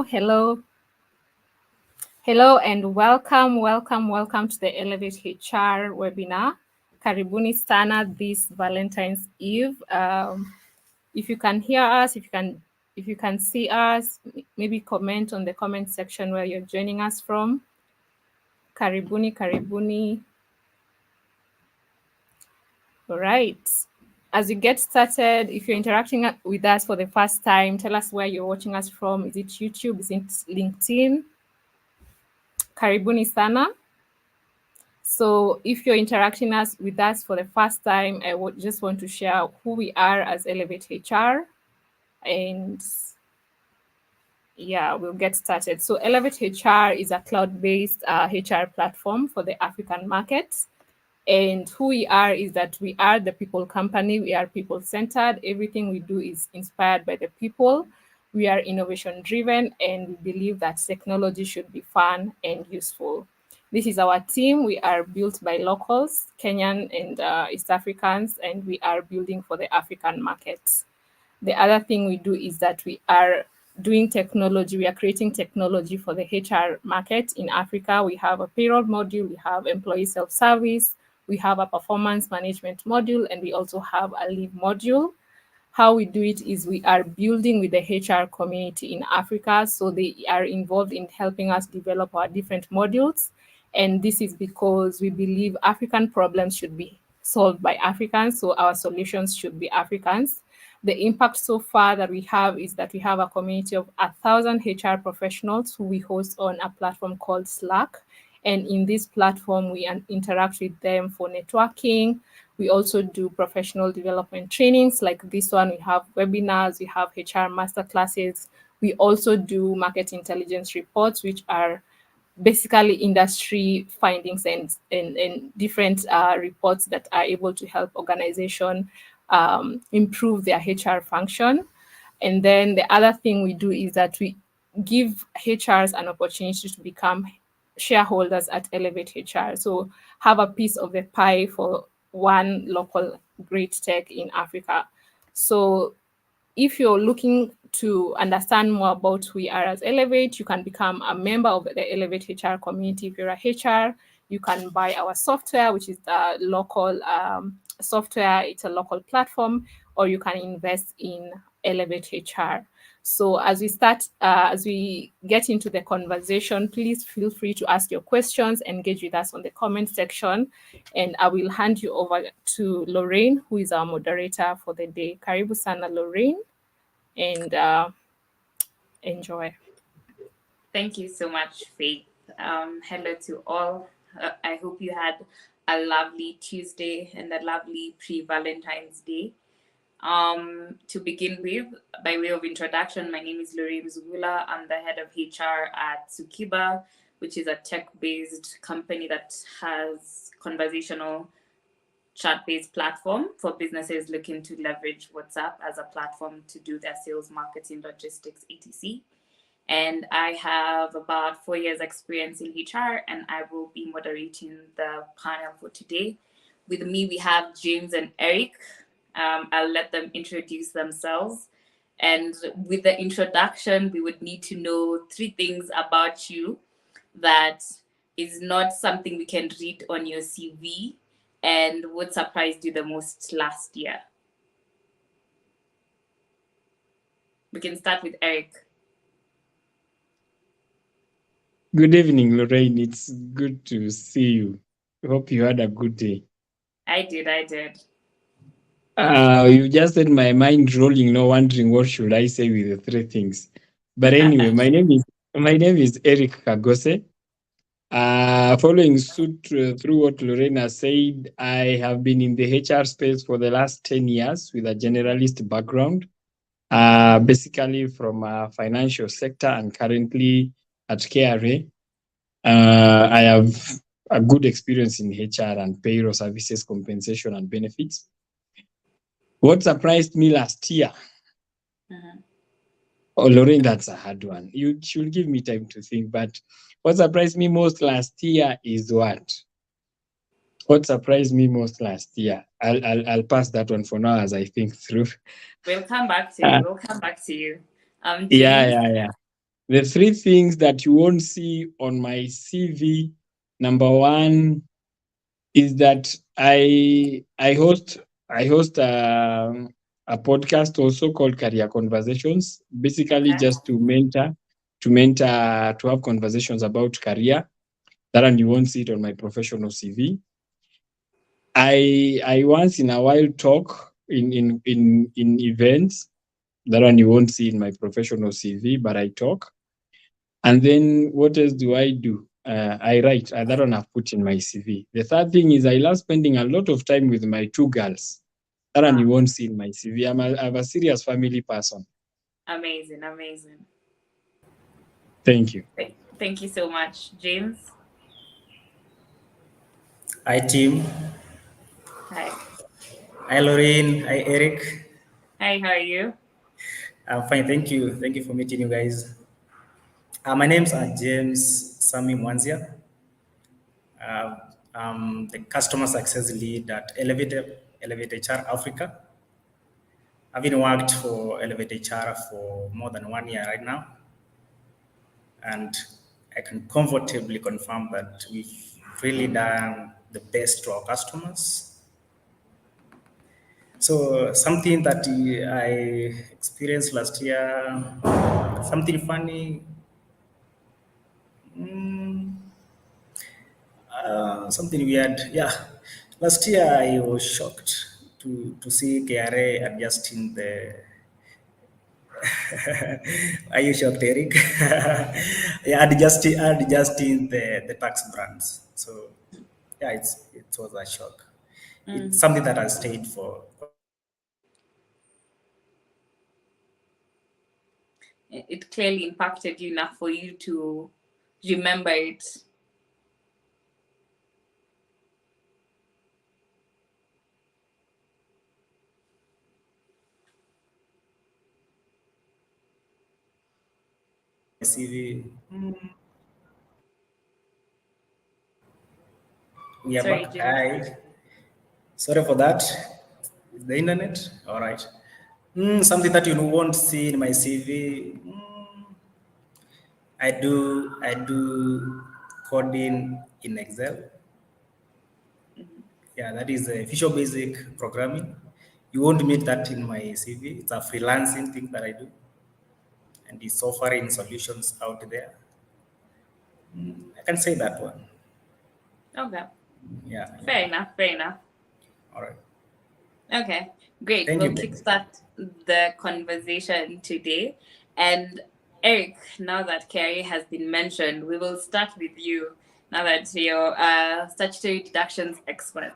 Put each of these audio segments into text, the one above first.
Hello. Hello and welcome to the Elevate HR webinar. Karibuni sana this Valentine's Eve. If you can hear us, if you can see us, maybe comment on the comment section where you're joining us from. Karibuni. All right. As we get started, if you're interacting with us for the first time, tell us where you're watching us from. Is it YouTube? Is it LinkedIn? Karibuni sana. So if you're interacting with us for the first time, I just want to share who we are as Elevate HR. And yeah, we'll get started. So Elevate HR is a cloud-based HR platform for the African market. And who we are is that we are the people company. We are people-centered. Everything we do is inspired by the people. We are innovation-driven, and we believe that technology should be fun and useful. This is our team. We are built by locals, Kenyan and East Africans, and we are building for the African markets. The other thing we do is that we are doing technology. We are creating technology for the HR market in Africa. We have a payroll module, we have employee self-service, we have a performance management module, and we also have a leave module. How we do it is we are building with the HR community in Africa. So they are involved in helping us develop our different modules. And this is because we believe African problems should be solved by Africans. So our solutions should be Africans. The impact so far that we have is that we have a community of 1,000 HR professionals who we host on a platform called Slack. And in this platform, we interact with them for networking. We also do professional development trainings like this one. We have webinars, we have HR masterclasses. We also do market intelligence reports, which are basically industry findings and different reports that are able to help organizations improve their HR function. And then the other thing we do is that we give HRs an opportunity to become shareholders at Elevate HR. So have a piece of the pie for one local great tech in Africa. So if you're looking to understand more about who we are as Elevate, you can become a member of the Elevate HR community. If you're a HR, you can buy our software, which is the local software. It's a local platform, or you can invest in Elevate HR. So as we get into the conversation, please feel free to ask your questions, engage with us on the comment section, and I will hand you over to Lorraine, who is our moderator for the day. Karibu sana, Lorraine, and enjoy. Thank you so much, Faith. Hello to all. I hope you had a lovely Tuesday and a lovely pre-Valentine's Day. To begin with, by way of introduction, my name is Lorraine Mzughula. I'm the head of HR at Sukiba, which is a tech-based company that has conversational chat-based platform for businesses looking to leverage WhatsApp as a platform to do their sales, marketing, logistics, etc. And I have about 4 years experience in HR, and I will be moderating the panel for today. With me, we have James and Eric. I'll let them introduce themselves. And with the introduction, we would need to know 3 things about you that is not something we can read on your CV, and what surprised you the most last year. We can start with Eric. Good evening, Lorraine. It's good to see you. Hope you had a good day. I did. You just had my mind rolling, no wondering what should I say with the three things. But anyway, my name is Erick Kamose. Following suit through what Lorena said, I have been in the HR space for the last 10 years with a generalist background, basically from a financial sector and currently at KRA. I have a good experience in HR and payroll services, compensation and benefits. What surprised me last year? Oh, Lorraine, that's a hard one. You should give me time to think. But what surprised me most last year is what? What surprised me most last year? I'll pass that one for now as I think through. We'll come back to Uh, you. yeah, James. yeah, yeah. The three things that you won't see on my CV. Number one is that I host a podcast also called Career Conversations, basically Okay. just to have conversations about career. That one you won't see it on my professional CV. I once in a while talk in events. That one you won't see in my professional CV, but I talk. And then what else do I do? I write. That one I've put in my CV. The third thing is I love spending a lot of time with my two girls. That one you Wow. won't see in my CV. I'm a serious family person. Amazing. Thank you. Thank you so much, James. Hi, team. Hi. Hi, Lorraine. Hi, Eric. Hi, how are you? I'm fine. Thank you. Thank you for meeting you guys. My name's James Sammy Mwanzia. I'm the customer success lead at Elevate HR Africa. I've been worked for Elevate HR for more than 1 year right now. And I can comfortably confirm that we've really done the best to our customers. So something that I experienced last year, something funny, something weird. Yeah, last year I was shocked to see KRA adjusting the. Are you shocked, Eric? Yeah, adjusting the tax brands. So yeah, it was a shock. It's something that I stayed for. It clearly impacted you enough for you to remember it. CV. We are Sorry, back. James. Hi. Sorry for that. The internet. All right. Something that you won't see in my CV. I do coding in Excel. Yeah, that is a Visual Basic programming. You won't meet that in my CV. It's a freelancing thing that I do, and it's offering solutions out there. I can say that one. Okay. Yeah. Fair enough. All right. Okay, great. Thank We'll you. kickstart the conversation today. And Eric, now that Carrie has been mentioned, we will start with you. Now that you're a statutory deductions expert,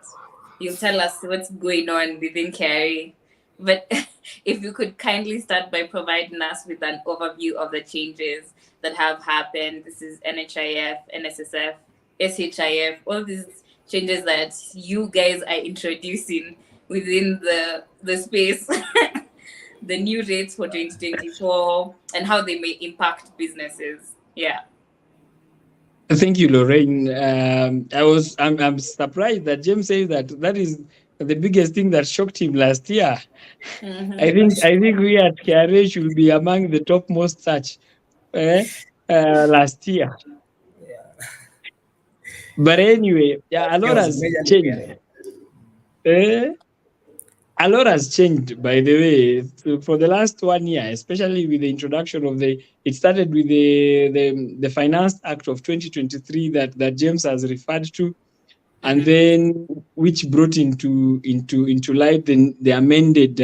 you'll tell us what's going on within Carrie. But if you could kindly start by providing us with an overview of the changes that have happened. This is NHIF, NSSF, SHIF, all these changes that you guys are introducing within the space, the new rates for 2024, and how they may impact businesses. Yeah. Thank you, Lorraine. I'm surprised that James says that is the biggest thing that shocked him last year. I think we at KRA should be among the topmost search last year. But anyway, yeah, a lot It was has majorly changed. clear. Eh? A lot has changed, by the way, for the last 1 year, especially with the introduction of it started with the Finance Act of 2023 that James has referred to, and then which brought into light the amended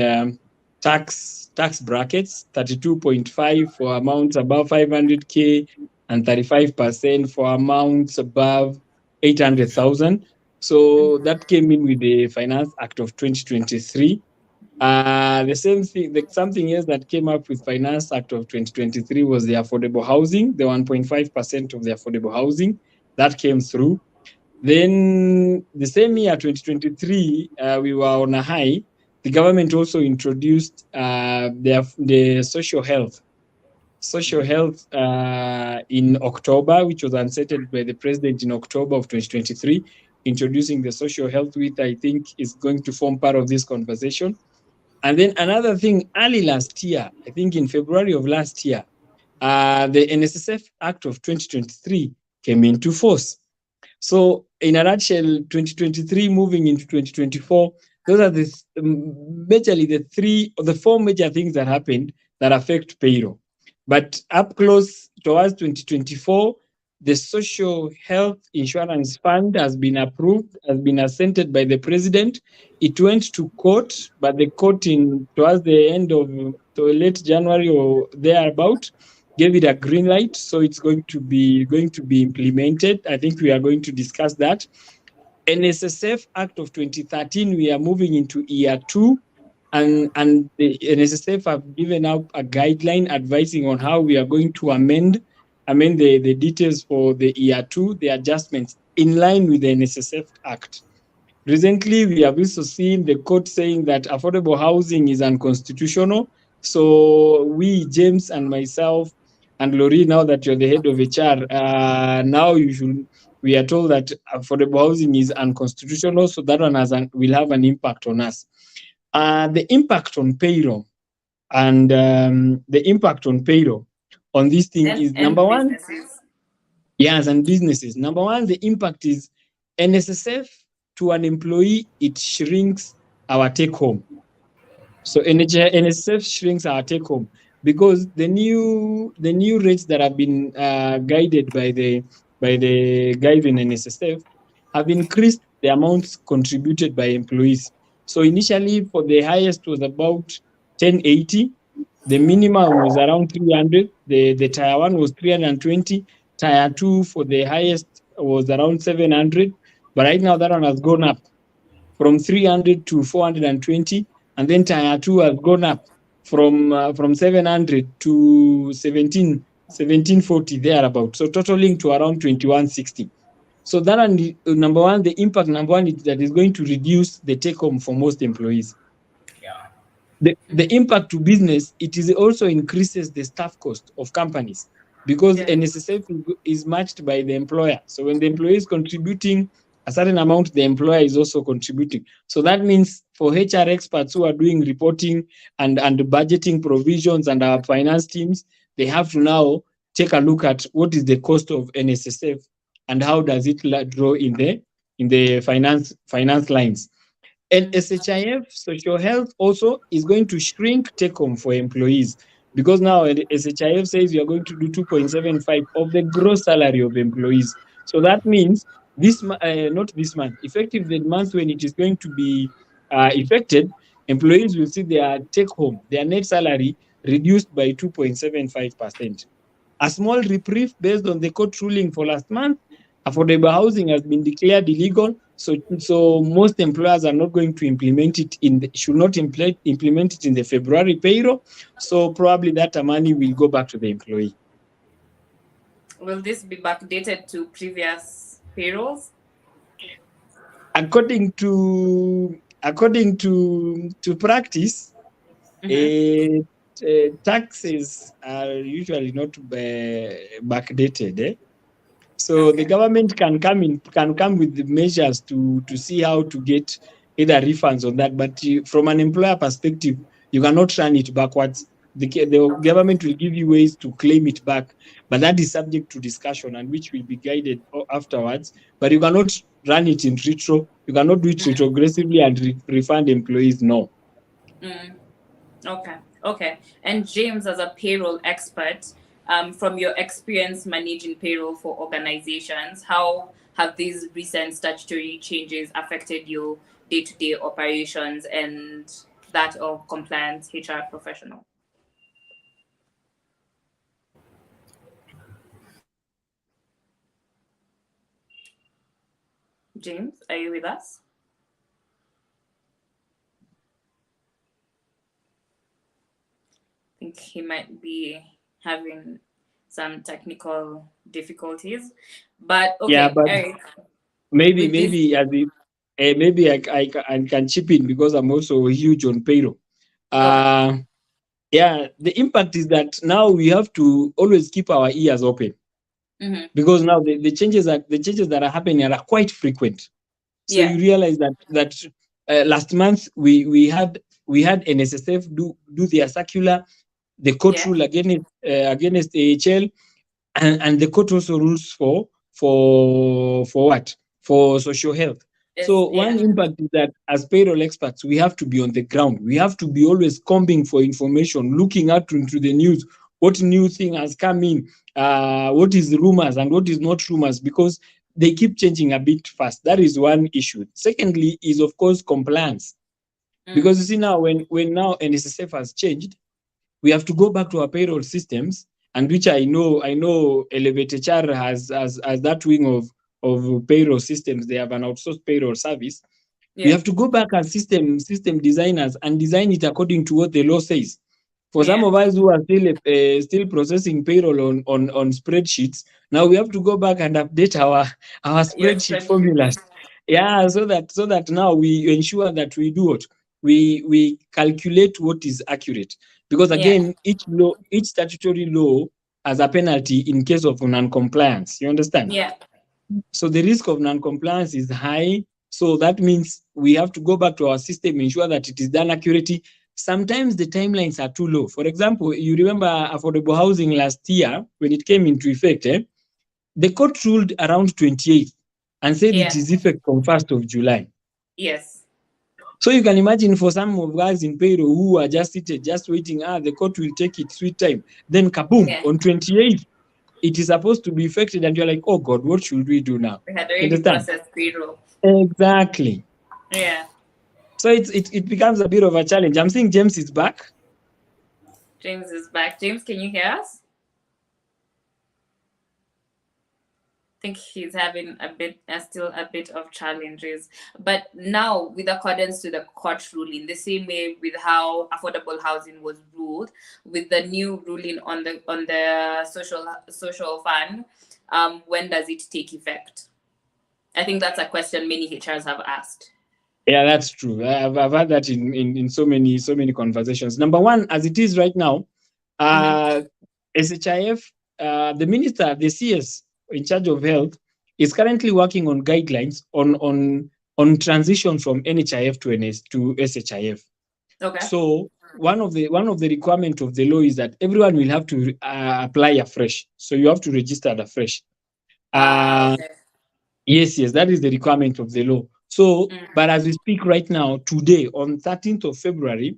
tax brackets, 32.5 for amounts above 500K and 35% for amounts above 800,000. So that came in with the Finance Act of 2023. The same thing, something else that came up with Finance Act of 2023 was the affordable housing, the 1.5% of the affordable housing that came through. Then the same year, 2023, we were on a high. The government also introduced the social health in October, which was unsettled by the president in October of 2023, introducing the social health, which I think is going to form part of this conversation. And then another thing, early last year, I think in February of last year, the NSSF Act of 2023 came into force. So in a nutshell, 2023 moving into 2024, those are majorly the four major things that happened that affect payroll. But up close towards 2024, the Social Health Insurance Fund has been approved, has been assented by the president. It went to court, but the court towards the end of late January or thereabout gave it a green light, so it's going to be implemented. I think we are going to discuss that. NSSF Act of 2013, we are moving into year 2, and the NSSF have given out a guideline advising on how we are going to amend the details for the year 2, the adjustments in line with the NSSF Act. Recently, we have also seen the court saying that affordable housing is unconstitutional. So we, James and myself, and Lori, now that you're the head of HR, we are told that affordable housing is unconstitutional, so that one will have an impact on us. The impact on payroll and the impact on payroll on this thing is number one. Yes, and businesses. Number one, the impact is NSSF to an employee, it shrinks our take home. So NSSF shrinks our take home because the new rates that have been guided by the guys in NSSF have increased the amounts contributed by employees. So initially, for the highest was about 1080. The minimum was around 300. The tier 1 was 320. Tier 2 for the highest was around 700. But right now that one has gone up from 300 to 420. And then tier 2 has gone up from 700 to 1740 thereabout. So totaling to around 2160. So that one, number one, the impact number one is that is going to reduce the take home for most employees. Yeah. The impact to business, it is also increases the staff cost of companies because NSSF is matched by the employer. So when the employee is contributing a certain amount, the employer is also contributing. So that means for HR experts who are doing reporting and budgeting provisions and our finance teams, they have to now take a look at what is the cost of NSSF and how does it draw in the finance lines. And SHIF, social health, also is going to shrink take home for employees because now SHIF says you are going to do 2.75 of the gross salary of employees. So that means not this month, effective the month when it is going to be effected, employees will see their take home, their net salary reduced by 2.75%. A small reprieve based on the court ruling for last month. Affordable housing has been declared illegal, so most employers are not going to implement it should not implement it in the February payroll. So probably that money will go back to the employee. Will this be backdated to previous payrolls? According to practice, taxes are usually not backdated. So the government can come with the measures to see how to get either refunds on that. But from an employer perspective, you cannot run it backwards. The government will give you ways to claim it back, but that is subject to discussion and which will be guided afterwards. But you cannot run it in retro. You cannot do it retrogressively and refund employees. No. Okay. And James, as a payroll expert, from your experience managing payroll for organizations, how have these recent statutory changes affected your day-to-day operations and that of compliance HR professional? James, are you with us? I think he might be having some technical difficulties, but okay, Yeah, but Eric. maybe With this, maybe I can chip in because I'm also huge on payroll. okay, Yeah, the impact is that now we have to always keep our ears open because now the changes that are happening are quite frequent. So yeah, you realize that last month we had NSSF do their circular, the court yeah, rule against AHL, and the court also rules for what? For social health. So one yeah, impact is that as payroll experts, we have to be on the ground. We have to be always combing for information, looking out into the news, what new thing has come in, what is rumors and what is not rumors, because they keep changing a bit fast. That is one issue. Secondly, is of course compliance, because you see now when now NSSF has changed, we have to go back to our payroll systems, and which I know Elevate HR has as that wing of payroll systems. They have an outsourced payroll service. We yeah, have to go back as system designers and design it according to what the law says. For some yeah, of us who are still processing payroll on spreadsheets, now we have to go back and update our your spreadsheet spreadsheets. formulas. Yeah, so that now we ensure that we do what we calculate what is accurate, because Yeah, again each statutory law has a penalty in case of non-compliance. You understand? yeah, So the risk of non-compliance is high. So that means we have to go back to our system, ensure that it is done accurately. Sometimes the timelines are too low. For example, you remember affordable housing last year when it came into effect, the court ruled around 28th and said it yeah, is effect from 1st of July. yes, So you can imagine for some of us in payroll who are just seated, just waiting, the court will take its sweet time. Then kaboom, yeah. on 28th, it is supposed to be effected, and you're like, oh God, what should we do now? We had You already understand? processed payroll. Exactly. Yeah, So it becomes a bit of a challenge. I'm seeing James is back. James is back. James, can you hear us? I think he's having still a bit of challenges. But now, with accordance to the court ruling, the same way with how affordable housing was ruled, with the new ruling on the social fund, when does it take effect? I think that's a question many HRs have asked. Yeah, that's true. I've had that in so many conversations. Number one, as it is right now, SHIF, the minister, the CS in charge of health, is currently working on guidelines on transition from NHIF to SHIF. Okay. So one of the requirements of the law is that everyone will have to apply afresh. So you have to register afresh. Okay. Yes, that is the requirement of the law. So, but as we speak right now, today on 13th of February,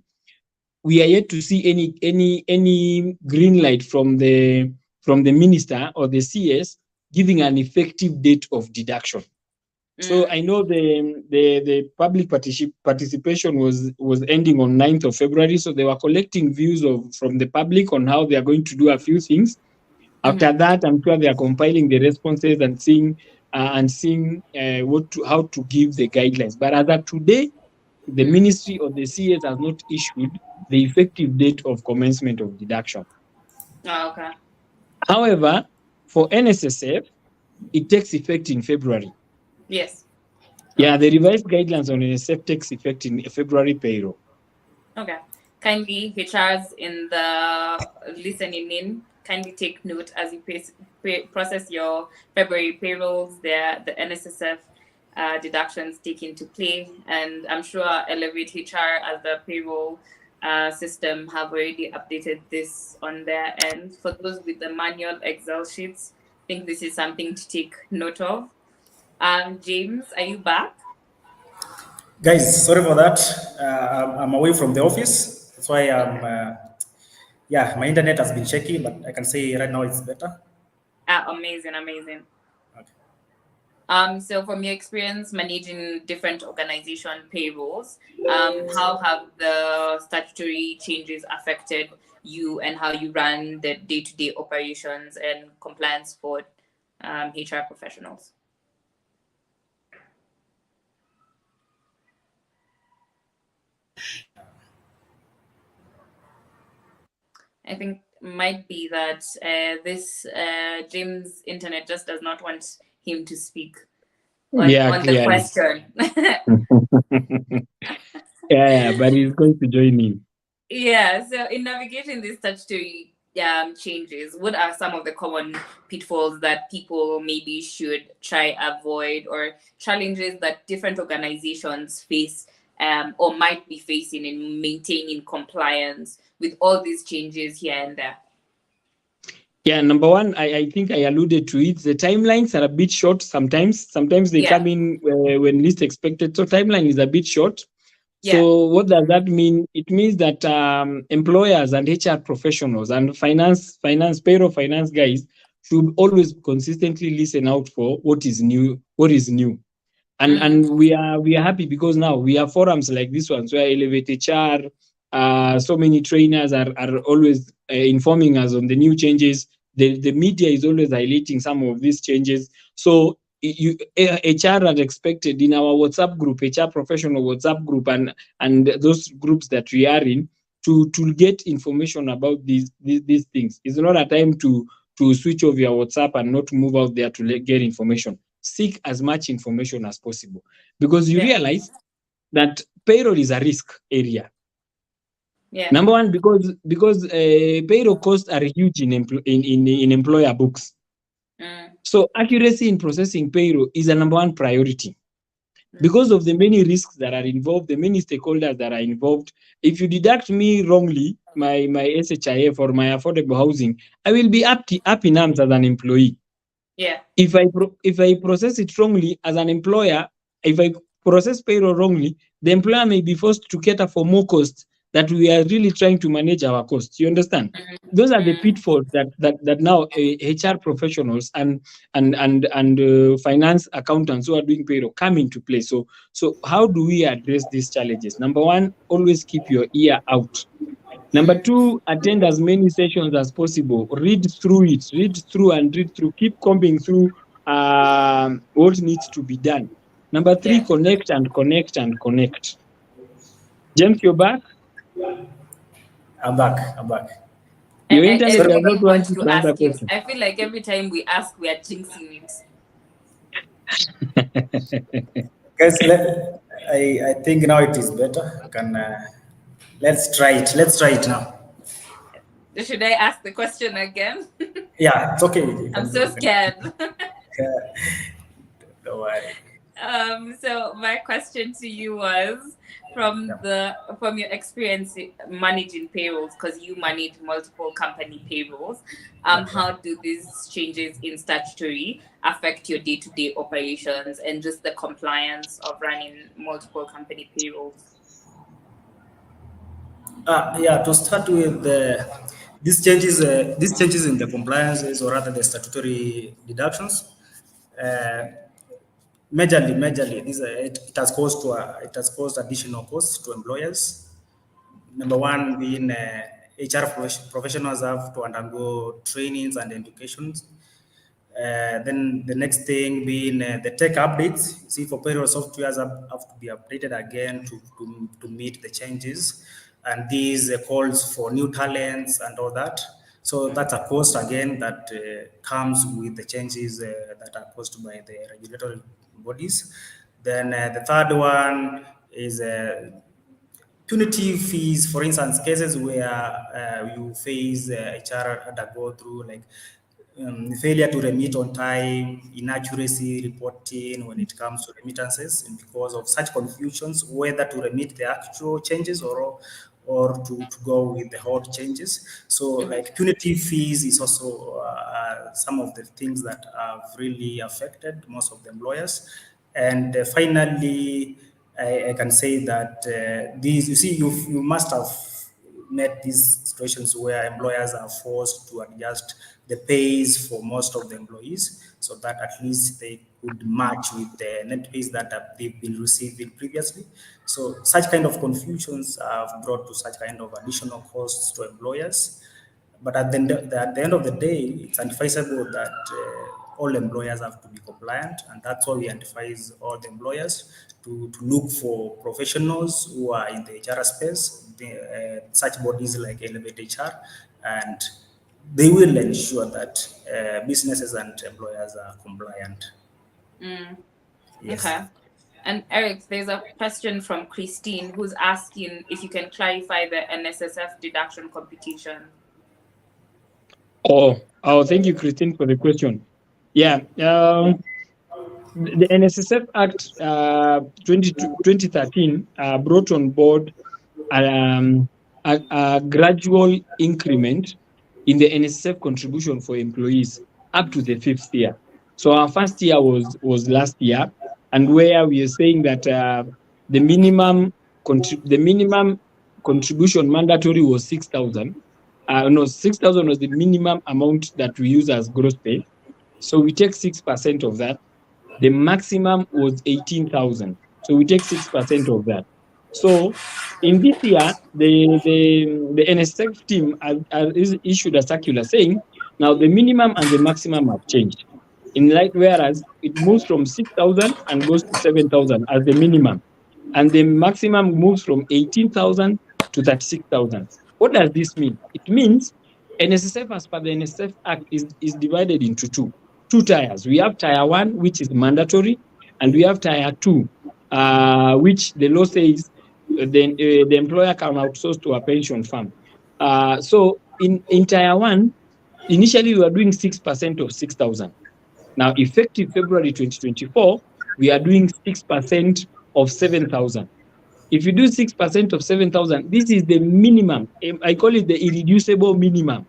we are yet to see any green light from the minister or the CS giving an effective date of deduction. So I know the public participation was ending on 9th of February. So they were collecting views from the public on how they are going to do a few things. After that, I'm sure they are compiling the responses and seeing how to give the guidelines. But as of today, the ministry or the CS has not issued the effective date of commencement of deduction. Oh, okay. However, for NSSF, it takes effect in February. Yes. Yeah, the revised guidelines on NSSF takes effect in February payroll. Okay. Kindly, HRs in the listening in, kindly take note as you process your February payrolls. The NSSF deductions take into play, and I'm sure Elevate HR as the payroll system have already updated this on their end. For those with the manual Excel sheets, I think this is something to take note of. James, are you back? Guys, sorry for that. I'm away from the office. That's why yeah, my internet has been shaky, but I can say right now it's better. Amazing. Okay. So from your experience managing different organization payrolls, how have the statutory changes affected you and how you run the day-to-day operations and compliance for HR professionals? I think might be that this Jim's internet just does not want him to speak on the question. Yeah, but he's going to join in. Yeah, so in navigating these statutory changes, what are some of the common pitfalls that people maybe should try avoid, or challenges that different organizations face or might be facing in maintaining compliance with all these changes here and there? Yeah, number one, I think I alluded to it. The timelines are a bit short sometimes. Sometimes they come in when least expected. So timeline is a bit short. So what does that mean? It means that employers and HR professionals and payroll finance guys should always consistently listen out for what is new. And we are happy because now we have forums like this one where Elevate HR, so many trainers are always informing us on the new changes. The media is always highlighting some of these changes. So HR are expected in our WhatsApp group, HR professional WhatsApp group, and those groups that we are in to get information about these things. It's not a time to switch off your WhatsApp and not move out there to get information. Seek as much information as possible, because you realize that payroll is a risk area. Number one, because payroll costs are huge in employer books. So accuracy in processing payroll is a number one priority. Because of the many risks that are involved, the many stakeholders that are involved. If you deduct me wrongly, my SHIF or my affordable housing, I will be up in arms as an employee. Yeah. If I process it wrongly as an employer, if I process payroll wrongly, the employer may be forced to cater for more costs that we are really trying to manage our costs. You understand? Those are the pitfalls that now HR professionals and finance accountants who are doing payroll come into play. So how do we address these challenges? Number one, always keep your ear out. Number two, attend as many sessions as possible. Read through. Keep combing through what needs to be done. Number three, connect. James, you're back? I'm back. Your internet does not want to answer question. I feel like every time we ask, we are jinxing it. Guys, I think now it is better. Let's try it now. Should I ask the question again? Yeah, it's okay. I'm so scared. Don't worry. So my question to you was, from your experience managing payrolls, because you manage multiple company payrolls, how do these changes in statutory affect your day-to-day operations and just the compliance of running multiple company payrolls? To start with, these changes in the compliances, or rather the statutory deductions, majorly, it has caused additional costs to employers. Number one being HR professionals have to undergo trainings and educations. Then the next thing being the tech updates. See, for payroll softwares have to be updated again to meet the changes, and these calls for new talents and all that. So that's a cost again that comes with the changes that are caused by the regulatory bodies. Then the third one is punitive fees. For instance, cases where you face HR undergo through like failure to remit on time, inaccuracy reporting when it comes to remittances, and because of such confusions whether to remit the actual changes or to go with the old changes. So like punitive fees is also some of the things that have really affected most of the employers. And finally, I can say that these, you see, you must have met these situations where employers are forced to adjust the pays for most of the employees so that at least they could match with the net pays that they've been receiving previously. So such kind of confusions have brought to such kind of additional costs to employers. But at the end of the day, it's advisable that all employers have to be compliant, and that's why we advise all the employers to look for professionals who are in the HR space, such bodies like Elevate HR, and they will ensure that businesses and employers are compliant. Yes. Okay. And Eric, there's a question from Christine who's asking if you can clarify the NSSF deduction computation. Oh, thank you, Christine, for the question. Yeah, the NSSF Act 2013 brought on board a gradual increment in the NSSF contribution for employees up to the 5th year. So our first year was last year, and where we are saying that the minimum contribution mandatory was 6,000. No, 6,000 was the minimum amount that we use as gross pay. So we take 6% of that. The maximum was 18,000. So we take 6% of that. So in this year, the NSSF team has issued a circular saying, now the minimum and the maximum have changed. In light, whereas it moves from 6,000 and goes to 7,000 as the minimum, and the maximum moves from 18,000 to 36,000. What does this mean? It means NSSF, as per the NSSF Act, is divided into two tiers. We have tier 1, which is mandatory, and we have tier 2, which the law says the employer can outsource to a pension fund. So in tier 1, initially we were doing 6% of 6,000. Now, effective February 2024, we are doing 6% of 7,000. If you do 6% of 7,000, this is the minimum. I call it the irreducible minimum,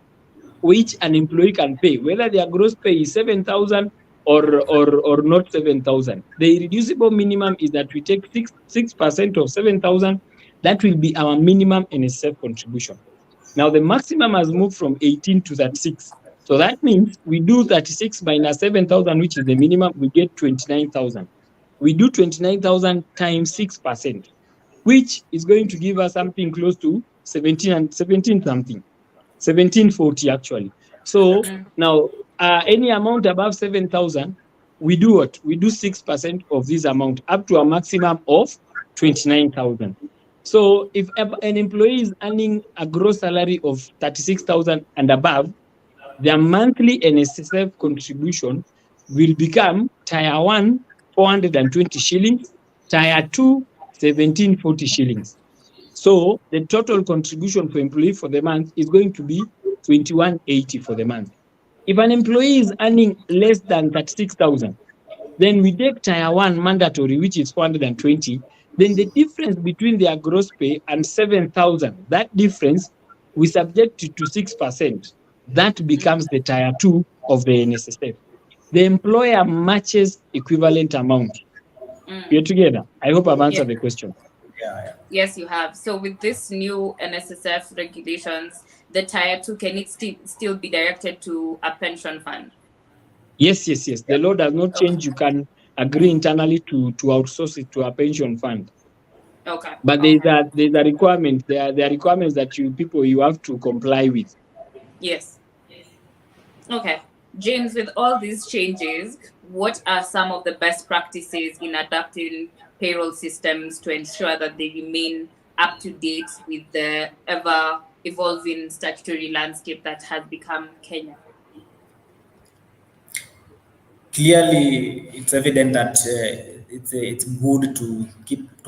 which an employee can pay, whether their gross pay is 7,000 or not 7,000. The irreducible minimum is that we take 6% of 7,000. That will be our minimum NSSF contribution. Now, the maximum has moved from 18 to 36. So that means we do 36 minus 7,000, which is the minimum, we get 29,000. We do 29,000 times 6%, which is going to give us something close to 1740 actually. So now any amount above 7,000, we do what? We do 6% of this amount up to a maximum of 29,000. So if an employee is earning a gross salary of 36,000 and above, their monthly NSSF contribution will become tier 1, 420 shillings, tier 2, 1740 shillings. So the total contribution for employee for the month is going to be 2180 for the month. If an employee is earning less than 36,000, then we take tier 1 mandatory, which is 420. Then the difference between their gross pay and 7,000, that difference we subject it to 6%. That becomes the tier 2 of the NSSF. The employer matches equivalent amount. We're together. I hope I've answered the question. Yeah. Yes, you have. So with this new NSSF regulations, the tier 2, can it still be directed to a pension fund? Yes. The law does not change. You can agree internally to outsource it to a pension fund. Okay. But there's a requirement. There are requirements that you have to comply with. Yes. Okay. James, with all these changes, what are some of the best practices in adapting payroll systems to ensure that they remain up to date with the ever-evolving statutory landscape that has become Kenya? Clearly, it's evident that it's good to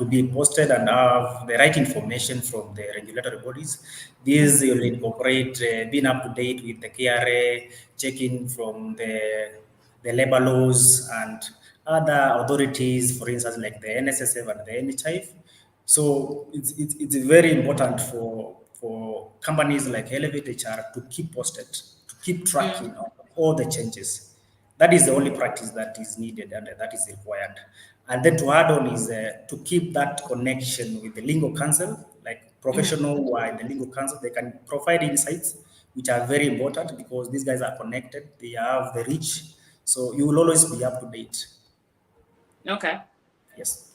be posted and have the right information from the regulatory bodies. These will incorporate being up to date with the KRA, checking from the labor laws and other authorities, for instance, like the NSSF and the NHIF. So it's very important for companies like Elevate HR to keep posted, to keep tracking of all the changes. That is the only practice that is needed and that is required. And then to add on is to keep that connection with the legal counsel, like professional who are in the legal counsel, they can provide insights which are very important because these guys are connected, they have the reach, so you will always be up to date. Okay. Yes.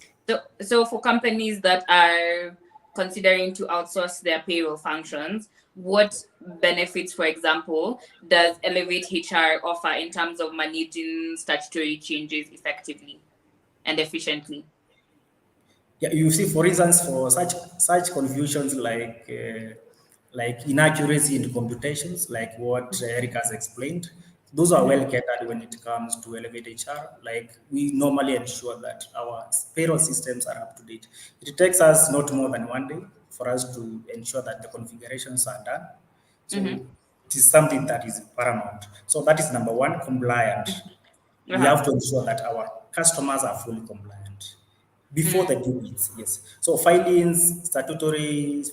So for companies that are considering to outsource their payroll functions, what benefits, for example, does Elevate HR offer in terms of managing statutory changes effectively and efficiently? Yeah, you see, for instance, for such confusions like inaccuracy in computations, like what Eric has explained, those are well catered when it comes to Elevate HR. Like we normally ensure that our payroll systems are up to date. It takes us not more than 1 day for us to ensure that the configurations are done. So it is something that is paramount. So that is number one, compliant. We have to ensure that our customers are fully compliant before they do it. Yes. So filings, statutory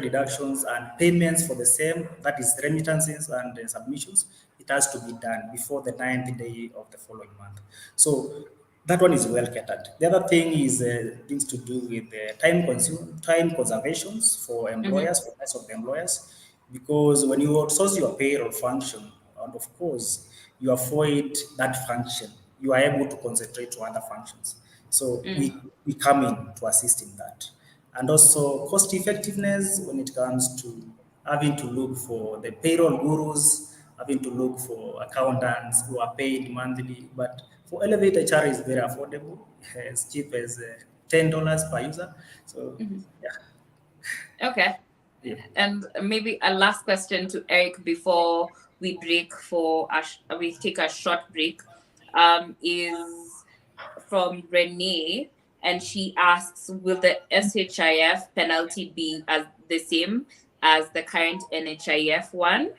deductions and payments for the same, that is remittances and submissions, it has to be done before the 9th day of the following month. So that one is well catered. The other thing is things to do with time conservations for employers, for most of the employers, because when you outsource your payroll function, and of course you avoid that function, you are able to concentrate on other functions. So we come in to assist in that. And also cost effectiveness when it comes to having to look for the payroll gurus, having to look for accountants who are paid monthly. But for Elevate HR is very affordable, as cheap as $10 per user. So yeah. Okay. Yeah. And maybe a last question to Eric before we break we take a short break, is from Renee, and she asks, will the SHIF penalty be as the same as the current NHIF one?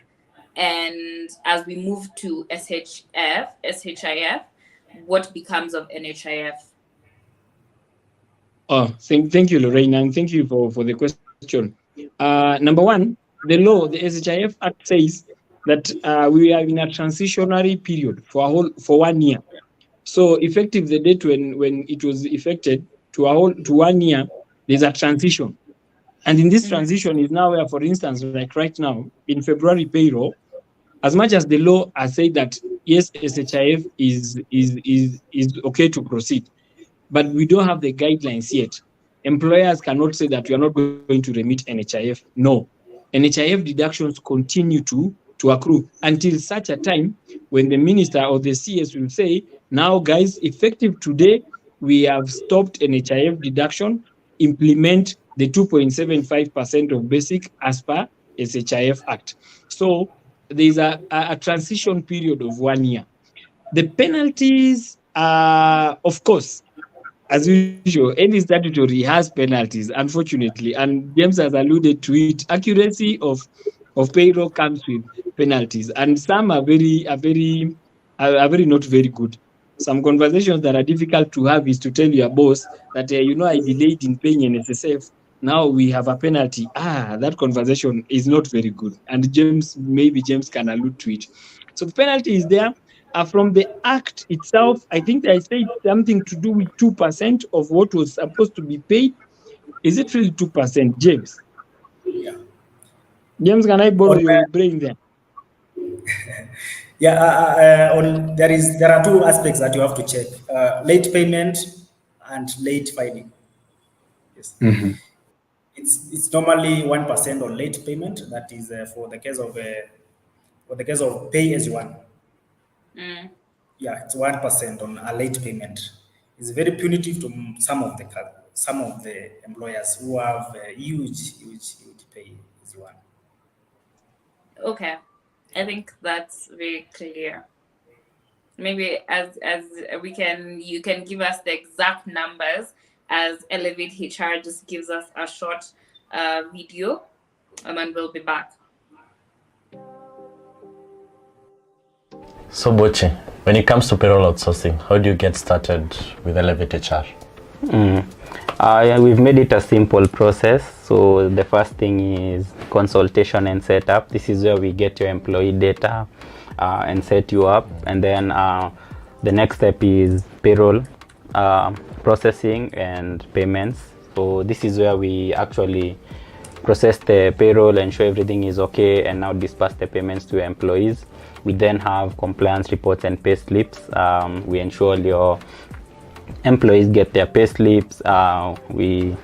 And as we move to SHIF, what becomes of NHIF? Oh, thank you, Lorraine, and thank you for the question. Number one, the law, the SHIF Act says that we are in a transitionary period for 1 year. So effective the date when it was effected to 1 year, there's a transition. And in this transition is now where, for instance, like right now in February payroll, as much as the law has said that yes, SHIF is okay to proceed, but we don't have the guidelines yet. Employers cannot say that we are not going to remit NHIF. No, NHIF deductions continue to accrue until such a time when the minister or the CS will say, now guys, effective today, we have stopped NHIF deduction, implement the 2.75% of basic as per SHIF Act. So there's a transition period of 1 year. The penalties are, of course, as usual, any statutory has penalties, unfortunately, and James has alluded to it. Accuracy of payroll comes with penalties, and some are very not very good. Some conversations that are difficult to have is to tell your boss that I delayed in paying NSSF. Now we have a penalty. That conversation is not very good, and maybe James can allude to it. So the penalty is there. From the Act itself, I think I said something to do with 2% of what was supposed to be paid. Is it really 2%, James? Yeah. James, can I borrow your brain there? Yeah, there are two aspects that you have to check: late payment and late filing. Yes. It's normally 1% on late payment. That is for the case of pay as you earn. Yeah, it's 1% on a late payment. It's very punitive to some of the employers who have huge pay as you earn. Okay, I think that's very clear. Maybe as you can give us the exact numbers as Elevate HR just gives us a short video, and then we'll be back. So Boche, when it comes to payroll outsourcing, how do you get started with Elevate HR? We've made it a simple process. So the first thing is consultation and setup. This is where we get your employee data and set you up. And then the next step is payroll processing and payments. So this is where we actually process the payroll, ensure everything is okay, and now disperse the payments to your employees. We then have compliance reports and pay slips. We ensure your employees get their pay slips. We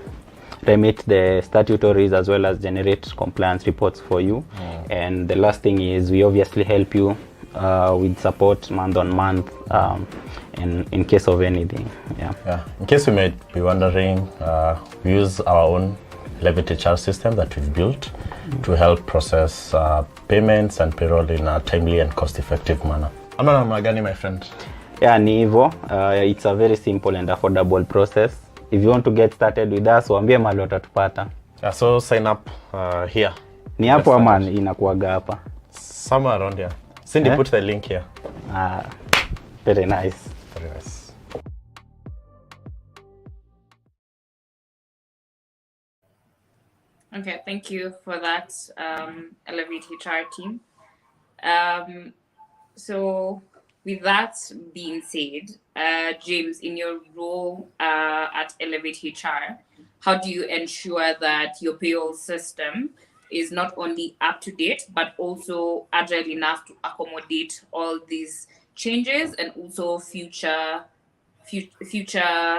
remit the statutories as well as generate compliance reports for you. And the last thing is we obviously help you with support month on month in case of anything. Yeah. In case you may be wondering, we use our own levy HR system that we've built to help process payments and payroll in a timely and cost-effective manner. Ama namna gani, my friend? Yeah, ni hivyo. It's a very simple and affordable process. If you want to get started with us, waambie mahali utatupata. Yeah, so sign up here. Ni hapo ama inakuaga hapa? Somewhere around here. Cindy, put the link here. Very nice. Very nice. Okay, thank you for that, Elevate HR team. So with that being said, James, in your role at Elevate HR, how do you ensure that your payroll system is not only up to date, but also agile enough to accommodate all these changes and also future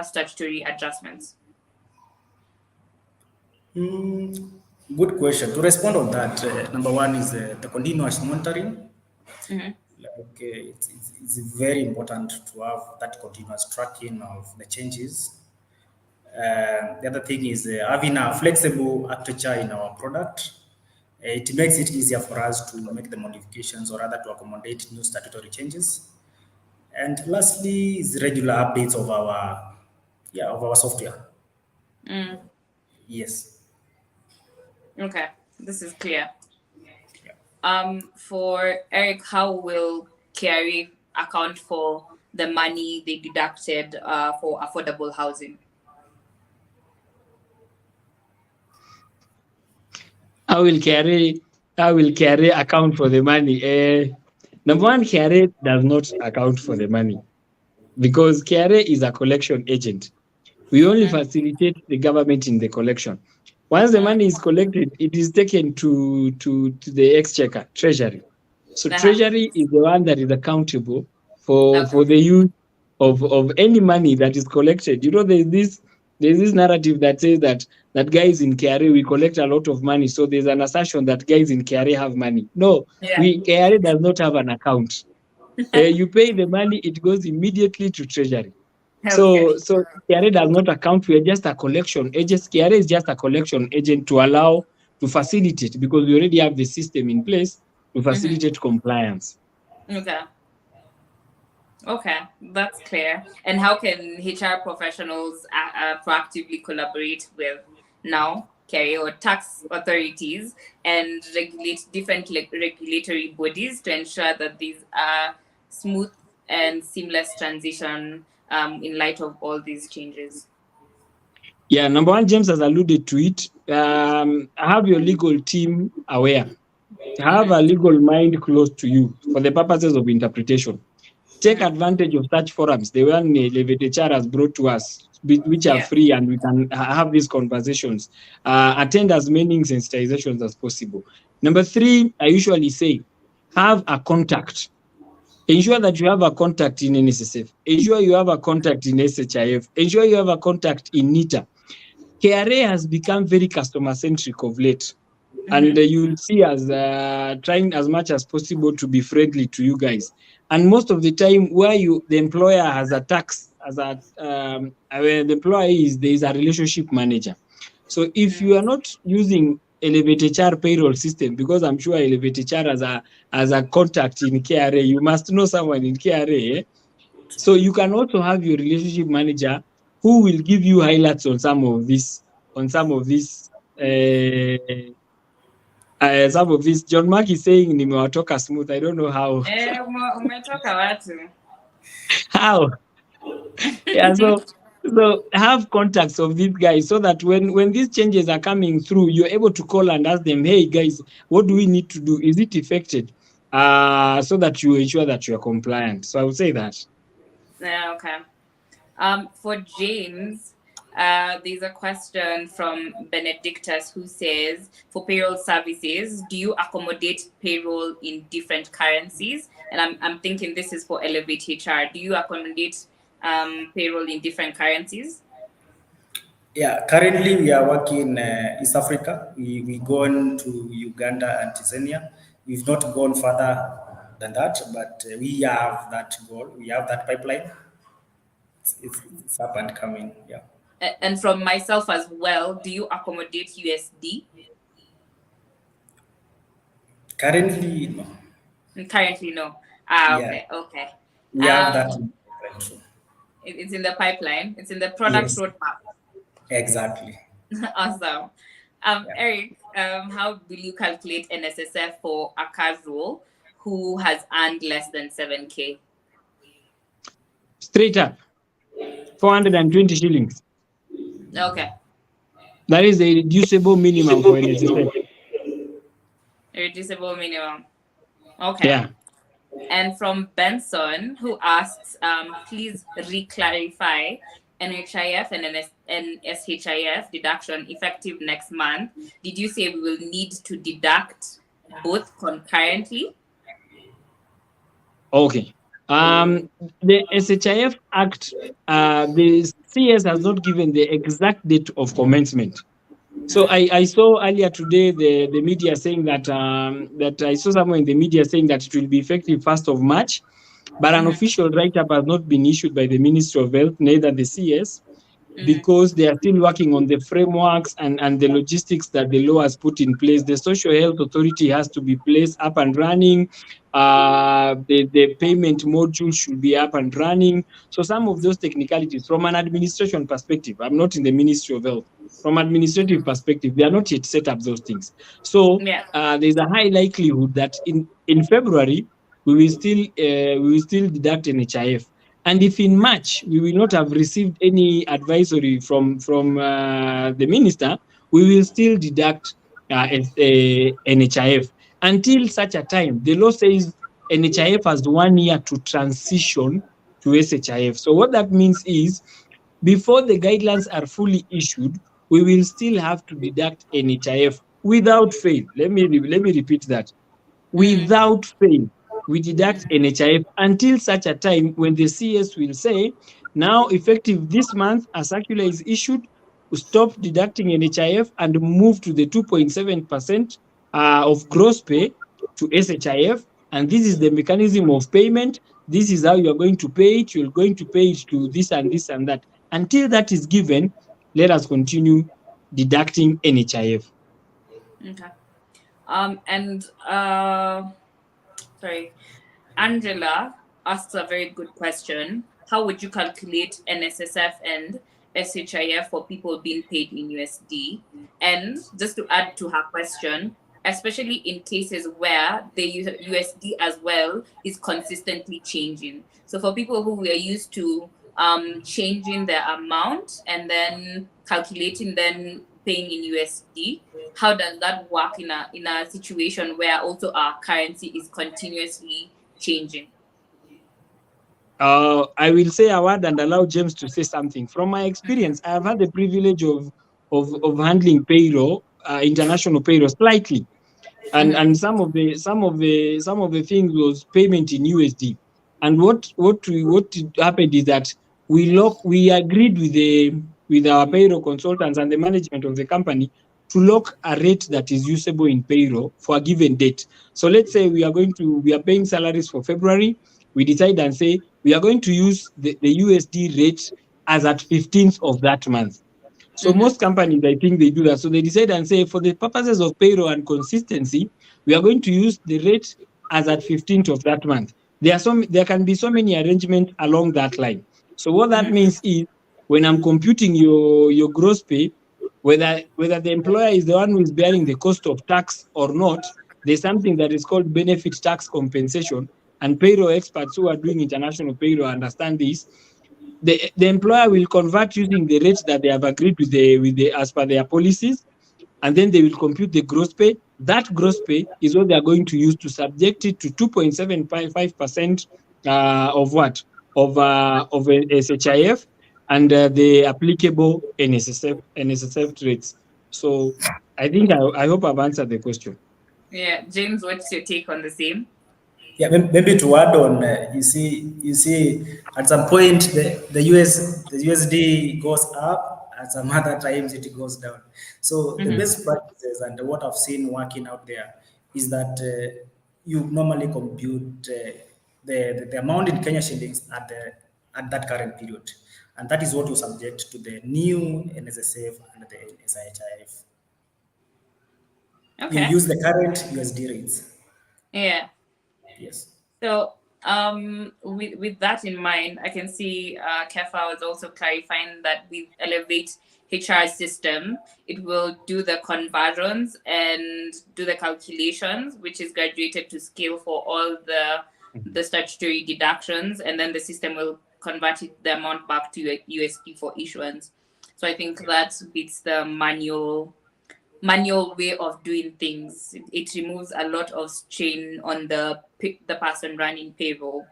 statutory adjustments? Good question. To respond on that, number one is the continuous monitoring. Like, it's very important to have that continuous tracking of the changes. The other thing is having a flexible architecture in our product. It makes it easier for us to make the modifications or rather to accommodate new statutory changes. And lastly is regular updates of our software. Yes. Okay, this is clear. For Eric, how will KRA account for the money they deducted for affordable housing? I will carry account for the money. Number one, KRA does not account for the money because KRA is a collection agent. We only facilitate the government in the collection. Once the money is collected, it is taken to the exchequer, treasury. So treasury is the one that is accountable for the use of any money that is collected. You know, there's this narrative that says that guys in KRA, we collect a lot of money. So there's an assertion that guys in KRA have money. No, KRA does not have an account. You pay the money, it goes immediately to treasury. So KRA does not account. We are just a collection agent. KRA is just a collection agent to facilitate, because we already have the system in place to facilitate compliance. Okay, that's clear. And how can HR professionals proactively collaborate with now KRA or tax authorities and regulate different regulatory bodies to ensure that these are smooth and seamless transition in light of all these changes? Yeah, number one, James has alluded to it. Have your legal team aware. Have a legal mind close to you for the purposes of interpretation. Take advantage of such forums. The one Elevate HR has brought to us, which are free, and we can have these conversations. Attend as many sensitizations as possible. Number three, I usually say, have a contact. Ensure that you have a contact in NSSF. Ensure you have a contact in SHIF. Ensure you have a contact in NITA. KRA has become very customer-centric of late. And you'll see us trying as much as possible to be friendly to you guys. And most of the time, where the employer has a tax, the employee there is a relationship manager. So if you are not using Elevate HR payroll system, because I'm sure Elevate HR as a contact in KRA, you must know someone in KRA. So you can also have your relationship manager who will give you highlights on some of this. Some of this, John Mark is saying nimewatoka smooth. I don't know how. How? Yeah, so have contacts of these guys so that when these changes are coming through, you're able to call and ask them, hey guys, what do we need to do? Is it effected? So that you ensure that you are compliant. So I would say that. Yeah, okay. For James, there's a question from Benedictus who says, for payroll services, do you accommodate payroll in different currencies? And I'm thinking this is for Elevate HR. Do you accommodate payroll in different currencies? Yeah, currently we are working in East Africa. We gone to Uganda and Tanzania. We've not gone further than that, but we have that goal. We have that pipeline. It's up and coming. Yeah. And from myself as well, do you accommodate USD? Currently, no. Currently, no. Okay, okay. We have that in the pipeline too. It's in the pipeline. It's in the product roadmap. Exactly. Awesome. Eric, how will you calculate NSSF for a casual who has earned less than 7K? Straight up, 420 shillings. Okay. That is a reducible minimum for NSSF. A reducible minimum. Okay. Yeah. And from Benson, who asks, please re-clarify NHIF and SHIF deduction effective next month. Did you say we will need to deduct both concurrently? Okay. The SHIF Act, the CS has not given the exact date of commencement. So I saw earlier today the media saying that that I saw someone in the media saying that it will be effective 1st of March, but an official write-up has not been issued by the Ministry of Health, neither the CS, because they are still working on the frameworks and the logistics that the law has put in place. The Social Health Authority has to be placed up and running. The payment module should be up and running. So some of those technicalities from an administration perspective, I'm not in the Ministry of Health, from administrative perspective, they are not yet set up those things. So there's a high likelihood that in February, we will still deduct NHIF. And if in March we will not have received any advisory from the minister, we will still deduct NHIF until such a time. The law says NHIF has 1 year to transition to SHIF. So what that means is, before the guidelines are fully issued, we will still have to deduct NHIF without fail. Let me repeat that. Without fail, we deduct NHIF until such a time when the CS will say, now effective this month, a circular is issued, we stop deducting NHIF and move to the 2.7% of gross pay to SHIF. And this is the mechanism of payment. This is how you're going to pay it. You're going to pay it to this and this and that. Until that is given, let us continue deducting NHIF. Okay. Sorry, Angela asks a very good question. How would you calculate NSSF and SHIF for people being paid in USD? And just to add to her question, especially in cases where the USD as well is consistently changing. So for people who are used to changing their amount and then calculating, then paying in USD, how does that work in a situation where also our currency is continuously changing? I will say a word and allow James to say something. From my experience, I have had the privilege of handling payroll, international payroll slightly, and some of the things was payment in USD. And what happened is that we agreed with our payroll consultants and the management of the company to lock a rate that is usable in payroll for a given date. So let's say we are paying salaries for February. We decide and say we are going to use the USD rate as at 15th of that month. So most companies, I think they do that. So they decide and say, for the purposes of payroll and consistency, we are going to use the rate as at 15th of that month. There can be so many arrangements along that line. So what that means is, when I'm computing your gross pay, whether the employer is the one who is bearing the cost of tax or not, there's something that is called benefit tax compensation. And payroll experts who are doing international payroll understand this. The employer will convert using the rates that they have agreed with the as per their policies, and then they will compute the gross pay. That gross pay is what they are going to use to subject it to 2.755% of a SHIF, and the applicable NSSF rates. So I think I hope I've answered the question. Yeah, James, what's your take on the same? Yeah, maybe to add on, you see, at some point the USD goes up, at some other times it goes down. So the best practices and what I've seen working out there is that you normally compute the amount in Kenya shillings at that current period, and that is what you subject to the new NSSF and the SHIF. Okay. You use the current USD rates. Yeah. Yes. So with that in mind, I can see Kefa was also clarifying that with Elevate HR system, it will do the conversions and do the calculations, which is graduated to scale for all the statutory deductions, and then the system will convert the amount back to a USD for issuance. So I think that beats the manual way of doing things. It removes a lot of strain on the person running payroll.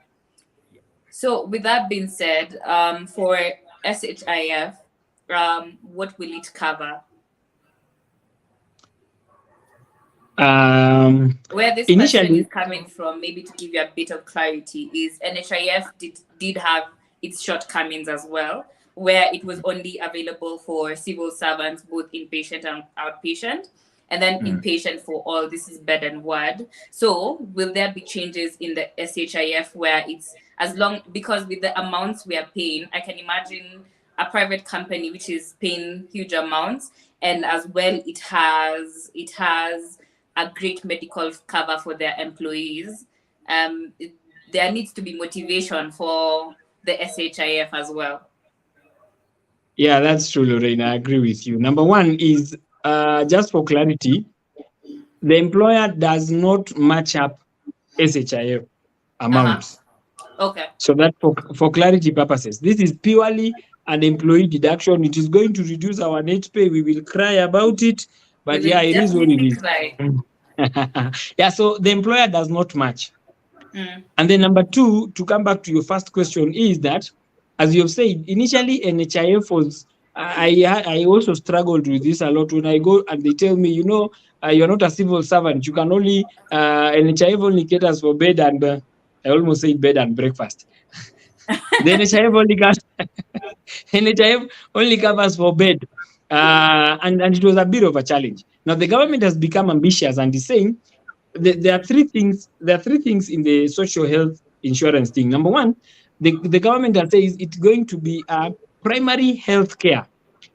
So with that being said, for SHIF, what will it cover? Where this question is coming from, maybe to give you a bit of clarity, is NHIF did have its shortcomings as well, where it was only available for civil servants, both inpatient and outpatient, and then inpatient for all. This is bed and ward. So will there be changes in the SHIF where it's because with the amounts we are paying, I can imagine a private company which is paying huge amounts, and as well it has a great medical cover for their employees. There needs to be motivation for the SHIF as well. Yeah, that's true, Lorraine. I agree with you. Number one is, just for clarity, the employer does not match up SHIF amounts. Okay. So that for clarity purposes, this is purely an employee deduction. It is going to reduce our net pay. We will cry about it, but yeah, it is what it is. Yeah, so the employer does not match. And then number two, to come back to your first question, is that, as you have said, initially NHIF was, I also struggled with this a lot when I go and they tell me, you're not a civil servant. You can only, NHIF only caters for bed and, I almost said bed and breakfast. The NHIF only covers for bed. And it was a bit of a challenge. Now the government has become ambitious and is saying there are three things in the social health insurance thing. Number one, the government has says it's going to be a primary health care.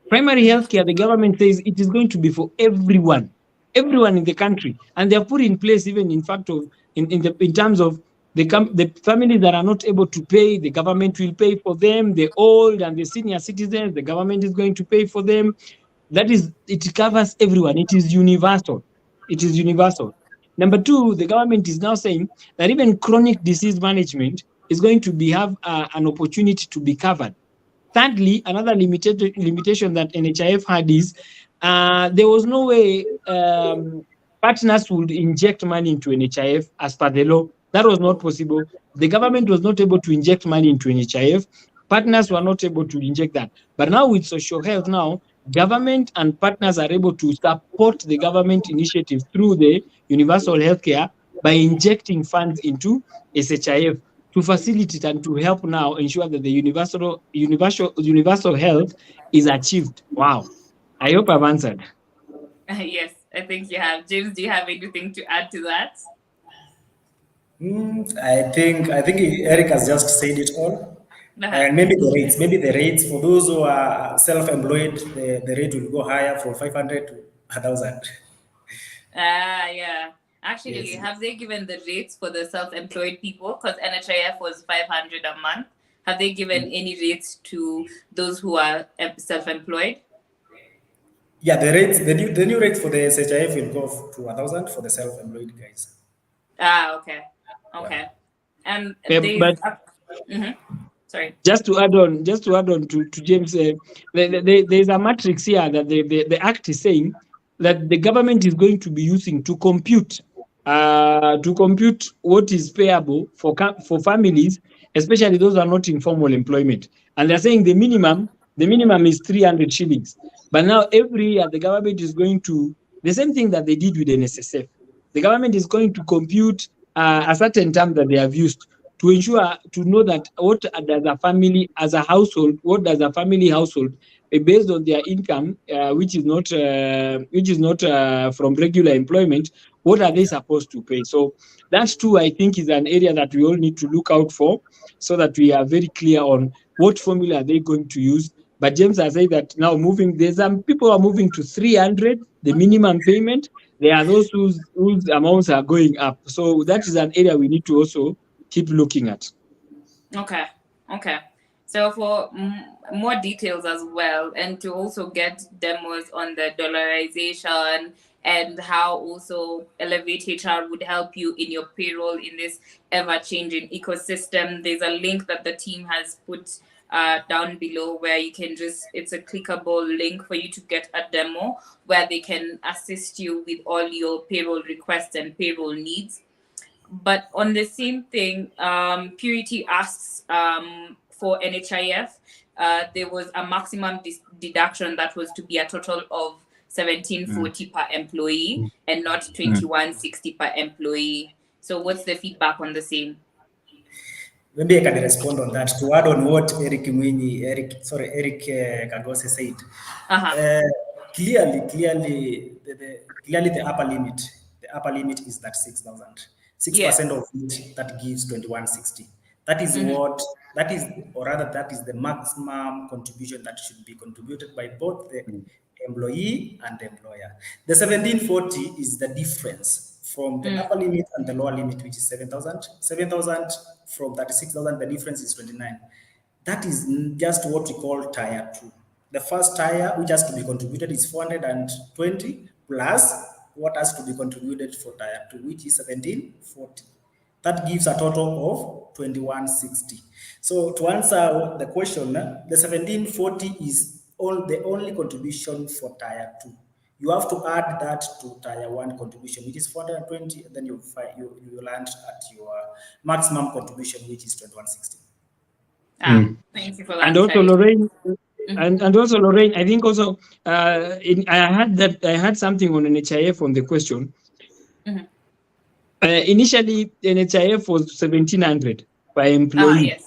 Primary health care, the government says it is going to be for everyone in the country. And they have put in place, even in fact, in terms of the families that are not able to pay, the government will pay for them. The old and the senior citizens, the government is going to pay for them. That is, it covers everyone. It is universal. Number two, the government is now saying that even chronic disease management is going to have an opportunity to be covered. Thirdly, another limitation that NHIF had is there was no way partners would inject money into NHIF as per the law. That was not possible. The government was not able to inject money into NHIF. Partners were not able to inject that. But now with social health now, government and partners are able to support the government initiative through the universal healthcare by injecting funds into SHIF to facilitate and to help now ensure that the universal health is achieved. Wow. I hope I've answered. Yes, I think you have. James, do you have anything to add to that? I think Eric has just said it all. And maybe the rates for those who are self-employed, the rate will go higher from 500 to 1,000. Yeah. Actually, Yes. Have they given the rates for the self-employed people? Because NHIF was 500 a month. Have they given any rates to those who are self-employed? Yeah, the new rates for the SHIF will go to 1,000 for the self-employed guys. Okay. Yeah. And sorry. Just to add on to James, there's a matrix here that the Act is saying that the government is going to be using to compute what is payable for families, especially those who are not in formal employment. And they're saying the minimum The minimum is 300 shillings. But now every year, the government is going to, the same thing that they did with NSSF. The government is going to compute a certain term that they have used to ensure, to know that what does a family, as a household, what does a family household, based on their income, which is not from regular employment, what are they supposed to pay? So that too, I think, is an area that we all need to look out for, so that we are very clear on what formula are they going to use. But James has said that now there's some people are moving to 300, the minimum payment. There are those whose amounts are going up. So that is an area we need to also keep looking at. Okay. So for more details as well, and to also get demos on the dollarization and how also Elevate HR would help you in your payroll in this ever-changing ecosystem, there's a link that the team has put down below where you can it's a clickable link for you to get a demo where they can assist you with all your payroll requests and payroll needs. But on the same thing, Purity asks for NHIF, there was a maximum deduction that was to be a total of 1740 per employee and not 2160 per employee. So what's the feedback on the same? Maybe I can respond on that to add on what Erick Kamose said. Clearly, the upper limit is that 6,000. 6% of it, that gives 2160. That is that is the maximum contribution that should be contributed by both the employee and the employer. The 1740 is the difference from the upper limit and the lower limit, which is 7,000. 7,000 from 36,000, the difference is 29. That is just what we call tier 2. The first tier, which has to be contributed, is 420 plus what has to be contributed for tier 2, which is 1740. That gives a total of 2160. So to answer the question, the 1740 is the only contribution for tier 2. You have to add that to tier 1 contribution, which is 420, and then you land at your maximum contribution, which is 2160. Thank you for that. And also, Lorraine, and also, Lorraine, I think also I had something on NHIF on the question. Initially, NHIF was 1,700 per employee.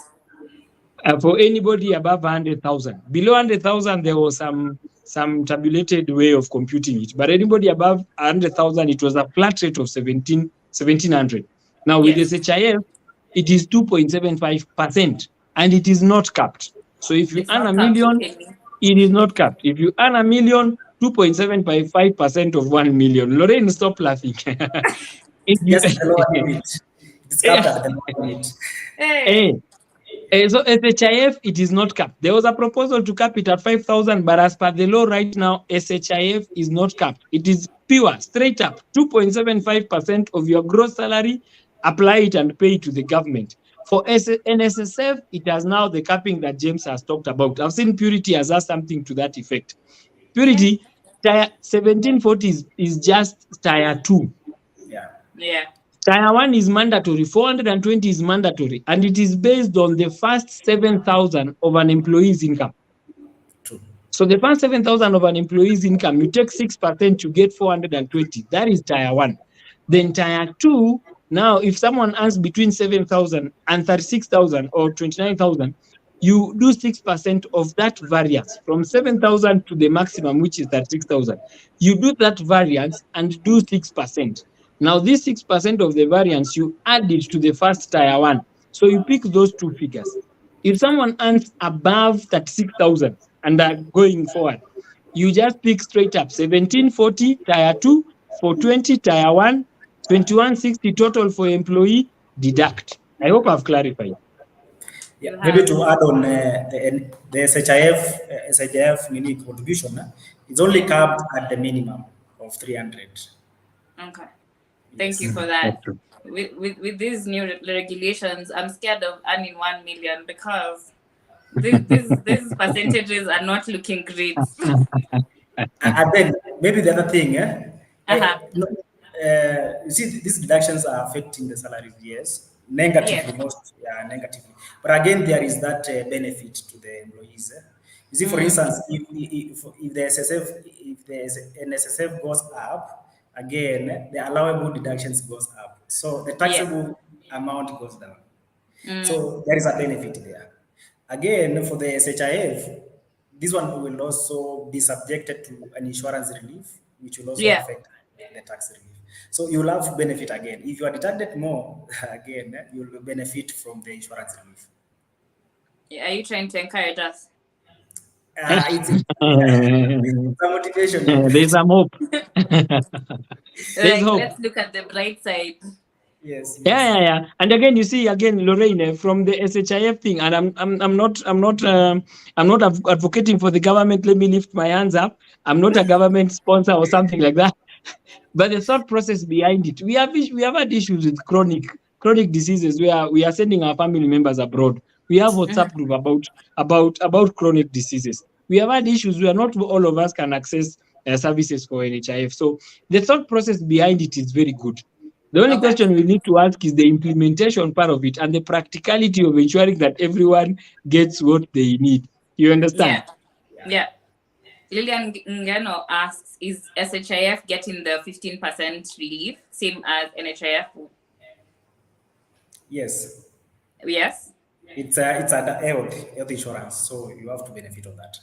For anybody above 100,000. Below 100,000, there was some tabulated way of computing it. But anybody above 100,000, it was a flat rate of 1,700. Now, with SHIF, it is 2.75%, and it is not capped. So if you earn a million, it is not capped. If you earn a million, 2.75% of 1 million. Lorraine, stop laughing. Yes, the lower limit. It's capped at the lower limit. So SHIF, it is not capped. There was a proposal to cap it at 5,000, but as per the law right now, SHIF is not capped. It is pure, straight up, 2.75% of your gross salary, apply it and pay it to the government. For NSSF, it has now the capping that James has talked about. I've seen Purity has asked something to that effect. Purity, tier 1740 is just tier 2. Yeah. Tier 1 is mandatory, 420 is mandatory, and it is based on the first 7,000 of an employee's income. True. So the first 7,000 of an employee's income, you take 6%, you get 420. That is tier 1. Then tier 2, now if someone earns between 7,000 and 36,000 or 29,000, you do 6% of that variance from 7,000 to the maximum, which is 36,000. You do that variance and do 6%. Now, this 6% of the variance, you add it to the first tier 1. So you pick those two figures. If someone earns above 36,000 and are going forward, you just pick straight up 1740 tier 2, 420 tier 1, 2160 total for employee, deduct. I hope I've clarified. Yeah, maybe to add on the SHIF mini contribution, it's only capped at the minimum of 300. Okay. Thank you for that. With these new regulations, I'm scared of earning 1 million because these percentages are not looking great. And then maybe the other thing, you see, these deductions are affecting the salaries, yes, negatively, negatively. But again, there is that benefit to the employees. You see, for instance, if the NSSF goes up, again, the allowable deductions goes up. So the taxable amount goes down. So there is a benefit there. Again, for the SHIF, this one will also be subjected to an insurance relief, which will also affect the tax relief. So you'll have benefit again. If you are deducted more, again, you'll benefit from the insurance relief. Are you trying to encourage us? It's a motivation. There's some hope. Like, hope. let's look at the bright side. Yes. Yeah. And again, you see, Lorraine, from the SHIF thing, and I'm not advocating for the government. Let me lift my hands up. I'm not a government sponsor or something like that. But the thought process behind it, we have had issues with chronic diseases where we are sending our family members abroad. We have WhatsApp group about chronic diseases. We have had issues where not all of us can access services for NHIF. So the thought process behind it is very good. The only question we need to ask is the implementation part of it and the practicality of ensuring that everyone gets what they need. You understand? Yeah. Lillian Ngeno asks, is SHIF getting the 15% relief, same as NHIF? Yes. Yes? It's a health insurance, so you have to benefit of that.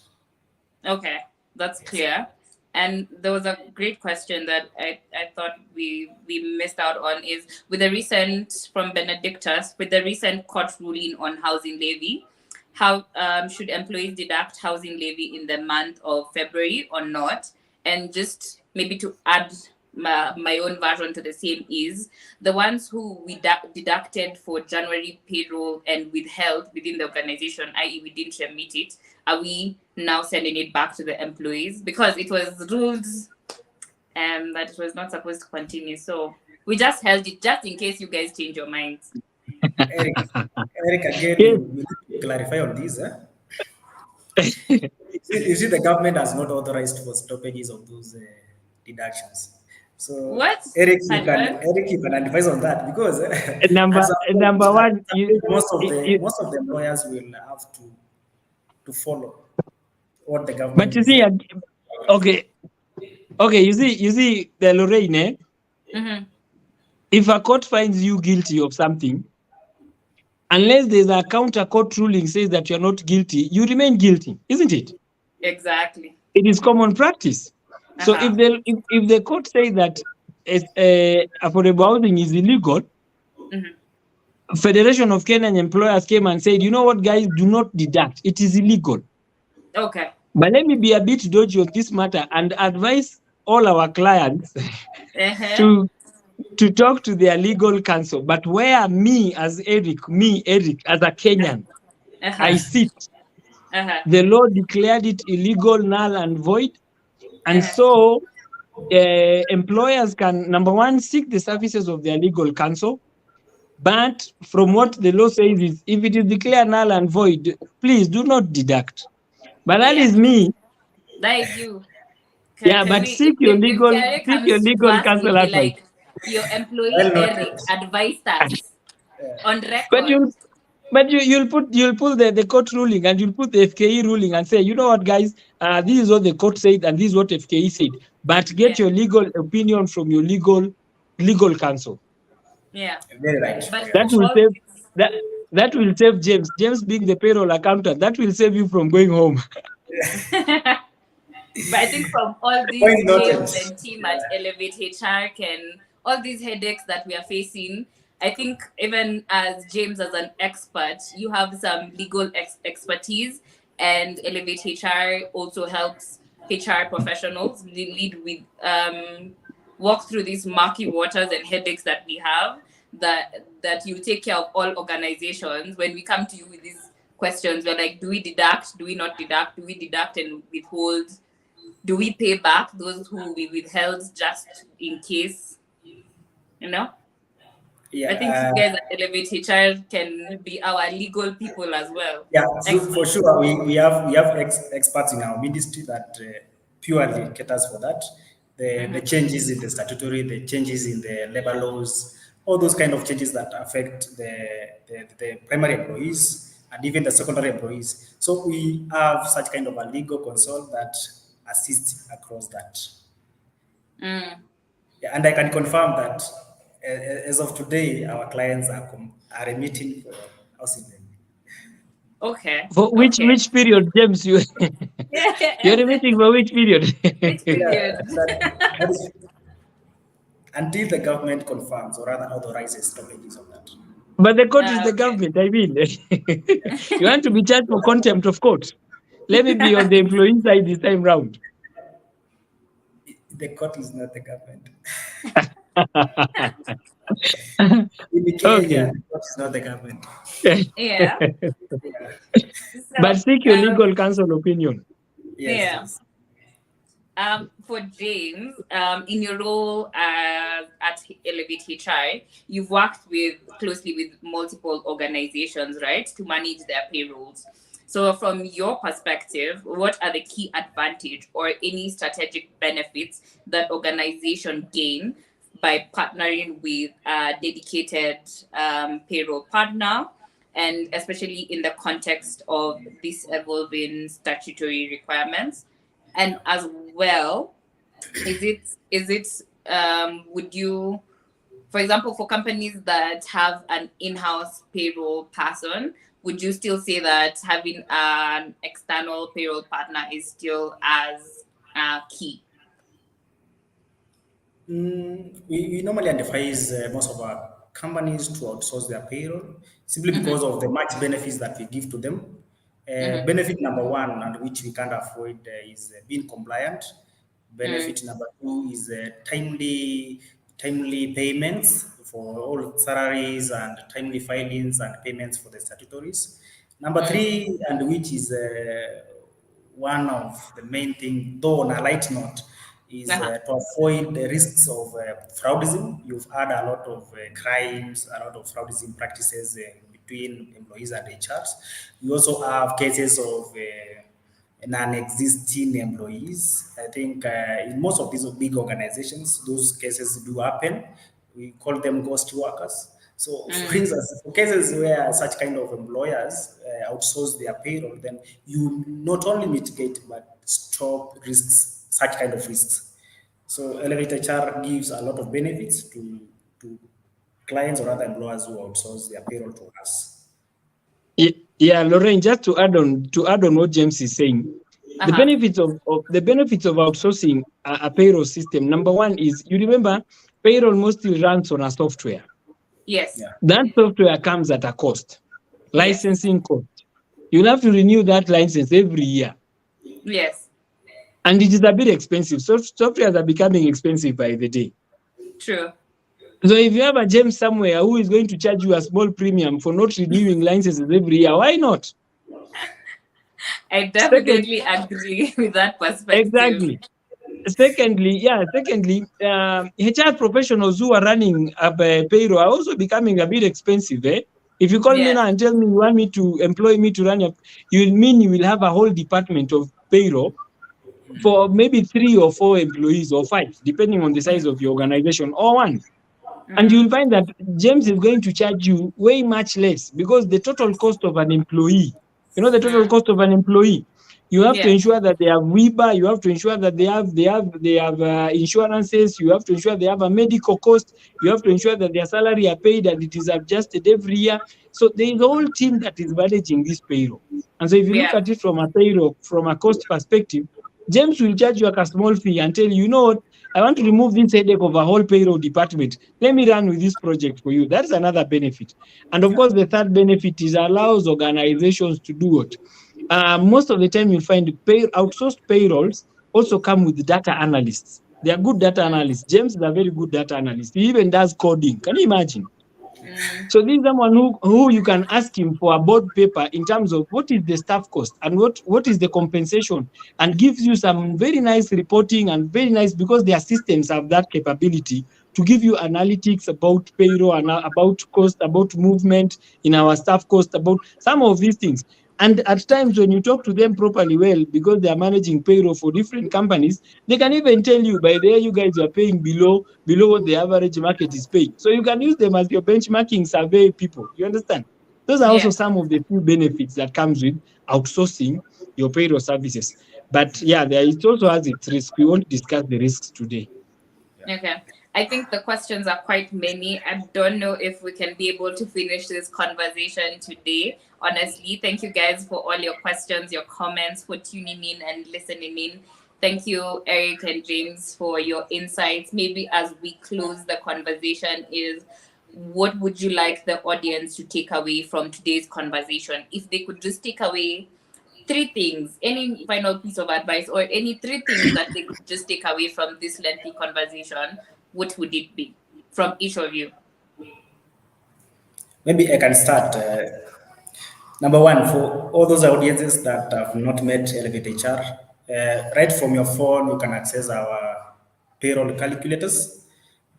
Okay, that's clear. And there was a great question that I thought we missed out on, is with the recent, from Benedictus, with the recent court ruling on housing levy, how should employees deduct housing levy in the month of February or not? And just maybe to add my own version to the same, is the ones who we deducted for January payroll and withheld within the organization, i.e. we didn't remit it, are we now sending it back to the employees? Because it was ruled that it was not supposed to continue. So we just held it just in case you guys change your minds. Eric, again, you need to clarify on this. You see, the government has not authorized for stoppages of those deductions. So what? Eric, you can advise on that, because number one, most of the employers will have to follow what the government. But you see, okay, you see the Lorraine. If a court finds you guilty of something, unless there's a counter court ruling says that you're not guilty, you remain guilty, isn't it? Exactly. It is common practice. So if the court says that affordable housing is illegal, Federation of Kenyan Employers came and said, you know what, guys, do not deduct. It is illegal. Okay. But let me be a bit dodgy on this matter and advise all our clients to talk to their legal counsel. But where me as Eric, as a Kenyan, I sit, the law declared it illegal, null and void. And so employers can, number one, seek the services of their legal counsel. But from what the law says is, if it is declared null and void, please do not deduct. But that is me. That is you. But seek your legal counsel advice. Like, your employee Eric advised us on record. But you'll pull the court ruling and you'll put the FKE ruling and say, you know what, guys, this is what the court said and this is what FKE said. But get your legal opinion from your legal counsel. Yeah. Very right. But that will save James. James being the payroll accountant, that will save you from going home. But I think from all these James and team at Elevate HR all these headaches that we are facing, I think even as James, as an expert, you have some legal expertise, and Elevate HR also helps HR professionals lead with walk through these murky waters and headaches that we have, that you take care of all organizations. When we come to you with these questions, we're like, do we deduct? Do we not deduct? Do we deduct and withhold? Do we pay back those who we withheld just in case? You know? Yeah, I think you guys at Elevate HR can be our legal people as well. Yeah, so for sure. We have experts in our ministry that purely caters for that. The changes in the statutory, the changes in the labor laws, all those kind of changes that affect the primary employees and even the secondary employees. So we have such kind of a legal console that assists across that. Mm. Yeah, and I can confirm that as of today, our clients are remitting for housing levy. Okay. For which period, James? You're remitting for which period? Which period? That is until the government confirms or rather authorizes stoppages of that. But the court is the Okay. government. I mean, you want to be charged for contempt of court. Let me be on the employee side this time round. The court is not the government. In the Kenya, the court is not the government. Yeah. But seek your legal counsel opinion. Yes. For James, in your role at Elevate HR, you've worked closely with multiple organizations, right, to manage their payrolls. So from your perspective, what are the key advantage or any strategic benefits that organization gain by partnering with a dedicated payroll partner, and especially in the context of these evolving statutory requirements? And as well, would you, for example, for companies that have an in-house payroll person, would you still say that having an external payroll partner is still as key? We normally advise most of our companies to outsource their payroll simply because of the much benefits that we give to them. Benefit number one, and which we can't avoid, is being compliant. Benefit number two is timely payments for all salaries and timely filings and payments for the statutories. Number three, and which is one of the main thing, though on a light note, is to avoid the risks of fraudism. You've had a lot of crimes, a lot of fraudism practices between employees and HRs. We also have cases of non-existing employees. I think in most of these big organizations, those cases do happen. We call them ghost workers. So, for instance, for cases where such kind of employers outsource their payroll, then you not only mitigate but stop risks, such kind of risks. So, Elevate HR gives a lot of benefits to clients or other employers who outsource their payroll to us. Yeah, Lorraine, just to add on what James is saying, the benefits of outsourcing a payroll system. Number one is, you remember, payroll mostly runs on a software. Yes. Yeah. That software comes at a cost, licensing cost. You'll have to renew that license every year. Yes. And it is a bit expensive. So softwares are becoming expensive by the day. True. So if you have a James somewhere who is going to charge you a small premium for not renewing licenses every year, why not? I definitely agree with that perspective. Exactly. Secondly, HR professionals who are running a payroll are also becoming a bit expensive. If you call me now and tell me you want me to employ me to run you will have a whole department of payroll for maybe 3 or 4 employees or 5, depending on the size of your organization, or 1. And you'll find that James is going to charge you way much less, because the total cost of an employee, the total cost of an employee, you have to ensure that they have WIBA, you have to ensure that they have insurances, you have to ensure they have a medical cost, you have to ensure that their salary are paid and it is adjusted every year. So there is a whole team that is managing this payroll. And so if you look at it from a payroll, from a cost perspective, James will charge you a small fee and tell you, what, I want to remove this headache of a whole payroll department. Let me run with this project for you. That's another benefit. And of course, the third benefit is allows organizations to do what? Most of the time, you'll find outsourced payrolls also come with data analysts. They are good data analysts. James is a very good data analyst. He even does coding. Can you imagine? So this is someone who you can ask him for a board paper in terms of what is the staff cost and what is the compensation, and gives you some very nice reporting and very nice, because their systems have that capability to give you analytics about payroll and about cost, about movement in our staff cost, about some of these things. And at times when you talk to them properly, well, because they are managing payroll for different companies, they can even tell you, by there you guys are paying below what the average market is paying. So you can use them as your benchmarking survey people. You understand? Those are also some of the few benefits that comes with outsourcing your payroll services. But yeah, it also has its risk. We won't discuss the risks today. Okay. I think the questions are quite many. I don't know if we can be able to finish this conversation today. Honestly, thank you guys for all your questions, your comments, for tuning in and listening in. Thank you, Eric and James, for your insights. Maybe as we close the conversation is, what would you like the audience to take away from today's conversation? If they could just take away 3 things, any final piece of advice or any 3 things that they could just take away from this lengthy conversation, what would it be from each of you? Maybe I can start. Number one, for all those audiences that have not met Elevate HR, right from your phone, you can access our payroll calculators,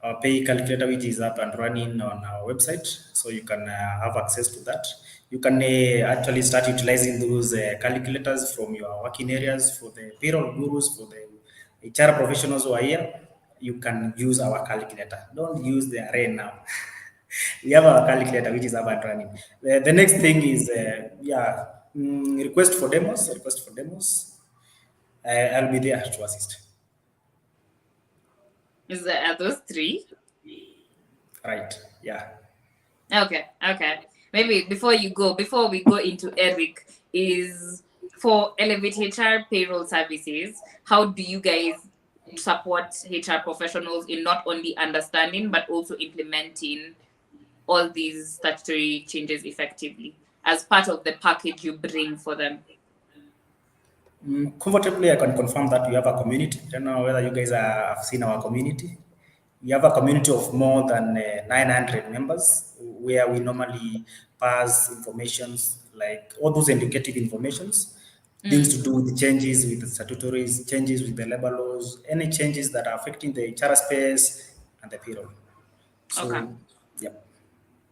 our pay calculator, which is up and running on our website. So you can have access to that. You can actually start utilizing those calculators from your working areas. For the payroll gurus, for the HR professionals who are here, you can use our calculator. Don't use the array now. We have our calculator, which is up and running. The next thing is, request for demos. I'll be there to assist. Are those 3? Right, yeah. Okay. Maybe before we go into Eric, is for Elevate HR payroll services, how do you guys support HR professionals in not only understanding but also implementing all these statutory changes effectively as part of the package you bring for them? Comfortably, I can confirm that we have a community. I don't know whether you guys have seen our community. We have a community of more than 900 members where we normally pass informations like all those indicative informations, things to do with the changes with the statutories, changes with the labor laws, any changes that are affecting the HR space and the payroll. So, Okay. Yep.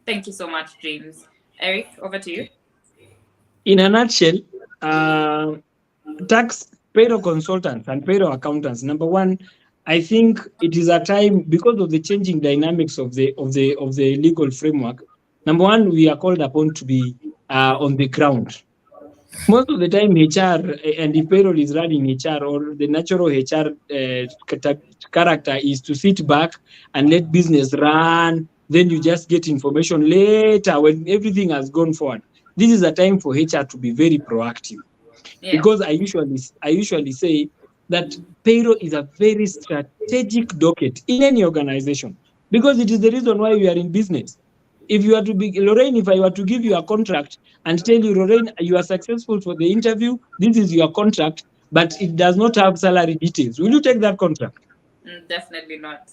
Thank you so much, James. Eric, over to you. In a nutshell, tax payroll consultants and payroll accountants, number one, I think it is a time, because of the changing dynamics of the legal framework. Number one, we are called upon to be on the ground. Most of the time, HR and if payroll is running HR, or the natural HR character is to sit back and let business run. Then you just get information later when everything has gone forward. This is a time for HR to be very proactive. Yeah. Because I usually say that payroll is a very strategic docket in any organization, because it is the reason why we are in business. If you are to be Lorraine, if I were to give you a contract and tell you, Lorraine, you are successful for the interview, this is your contract, but it does not have salary details, will you take that contract? Definitely not.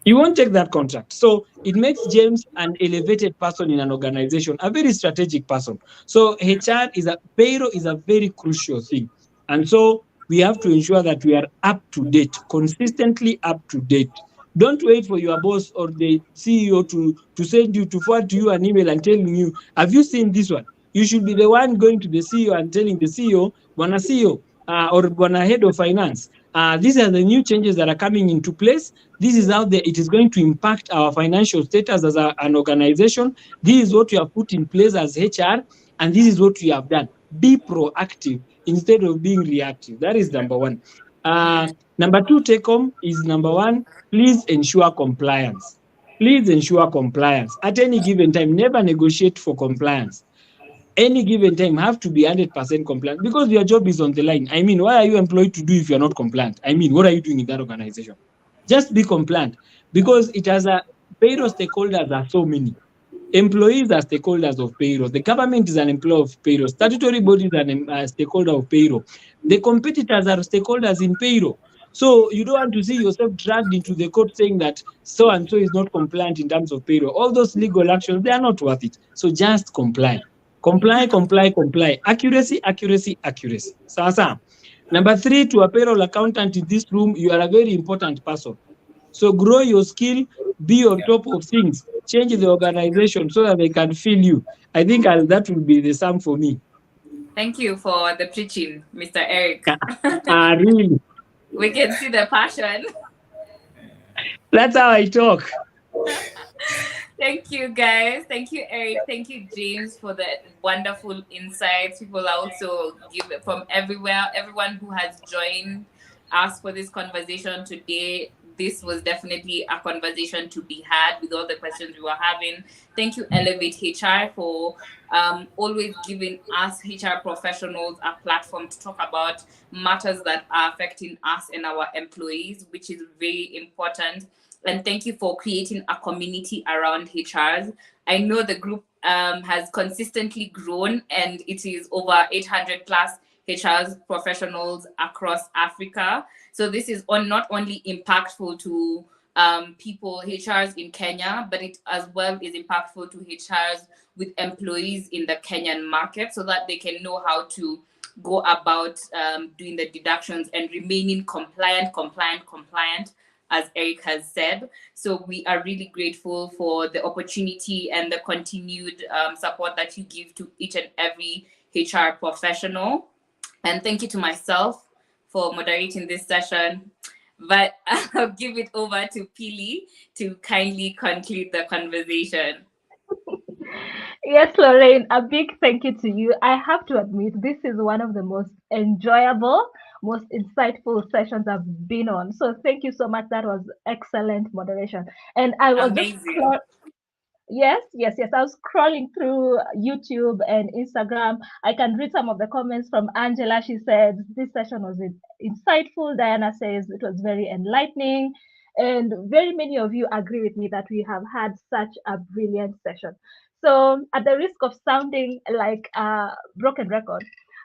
You won't take that contract. So it makes James an elevated person in an organization, a very strategic person. So payroll is a very crucial thing. And so we have to ensure that we are up to date, consistently up to date. Don't wait for your boss or the CEO to send you, to forward to you an email and telling you, have you seen this one? You should be the one going to the CEO and telling the CEO, Bwana CEO, or Bwana Head of Finance, these are the new changes that are coming into place. This is how it is going to impact our financial status as an organization. This is what we have put in place as HR, and this is what we have done. Be proactive instead of being reactive. That is number one. Number two take home is, number one, please ensure compliance. Please ensure compliance. At any given time, never negotiate for compliance. Any given time have to be 100% compliant, because your job is on the line. I mean, why are you employed to do if you're not compliant? I mean, what are you doing in that organization? Just be compliant, because it has payroll stakeholders are so many. Employees are stakeholders of payroll. The government is an employer of payroll. Statutory bodies are a stakeholder of payroll. The competitors are stakeholders in payroll. So you don't want to see yourself dragged into the court saying that so-and-so is not compliant in terms of payroll. All those legal actions, they are not worth it. So just comply. Comply. Accuracy. Sasa. Number three, to a payroll accountant in this room, you are a very important person. So grow your skill, be on top of things, change the organization so that they can feel you. I think that will be the sum for me. Thank you for the preaching, Mr. Eric. Really? We can see the passion. That's how I talk. Thank you, guys. Thank you, Eric. Thank you, James, for the wonderful insights. People are also give it from everywhere. Everyone who has joined us for this conversation today. This was definitely a conversation to be had with all the questions we were having. Thank you, Elevate HR, for always giving us HR professionals a platform to talk about matters that are affecting us and our employees, which is very important. And thank you for creating a community around HRs. I know the group has consistently grown, and it is over 800 plus HRs professionals across Africa. So this is not only impactful to people, HRs in Kenya, but it as well is impactful to HRs with employees in the Kenyan market, so that they can know how to go about doing the deductions and remaining compliant, as Eric has said. So we are really grateful for the opportunity and the continued support that you give to each and every HR professional. And thank you to myself for moderating this session. But I'll give it over to Pili to kindly conclude the conversation. Yes, Lorraine, a big thank you to you. I have to admit, this is one of the most enjoyable, most insightful sessions I've been on. So thank you so much. That was excellent moderation. And I was Amazing. Yes. I was scrolling through YouTube and Instagram. I can read some of the comments from Angela. She said this session was insightful. Diana says it was very enlightening. And very many of you agree with me that we have had such a brilliant session. So, at the risk of sounding like a broken record,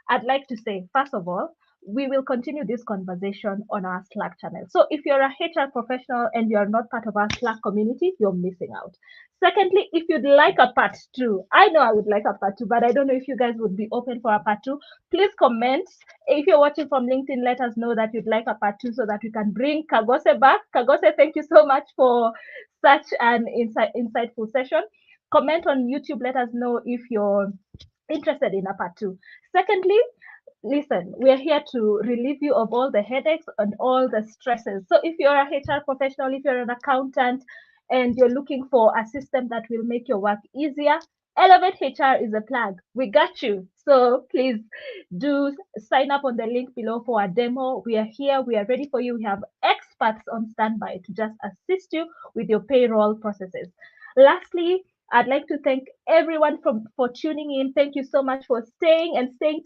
I'd like to say, first of all, we will continue this conversation on our Slack channel. So, if you're a HR professional and you're not part of our Slack community, you're missing out. Secondly, if you'd like a part two, I know I would like a part two, but I don't know if you guys would be open for a part two. Please comment. If you're watching from LinkedIn, let us know that you'd like a part two so that we can bring Kamose back. Kamose, thank you so much for such an insightful session. Comment on YouTube. Let us know if you're interested in a part two. Secondly, listen, we're here to relieve you of all the headaches and all the stresses. So if you're a HR professional, if you're an accountant, and you're looking for a system that will make your work easier, Elevate HR is a plug. We got you. So please do sign up on the link below for a demo. We are here. We are ready for you. We have experts on standby to just assist you with your payroll processes. Lastly, I'd like to thank everyone for tuning in. Thank you so much for staying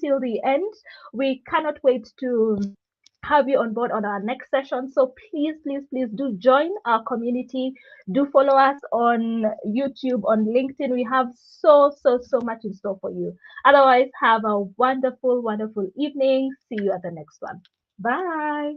till the end. We cannot wait to have you on board on our next session. So please do join our community. Do follow us on YouTube, on LinkedIn. We have so much in store for you. Otherwise, have a wonderful evening. See you at the next one. Bye.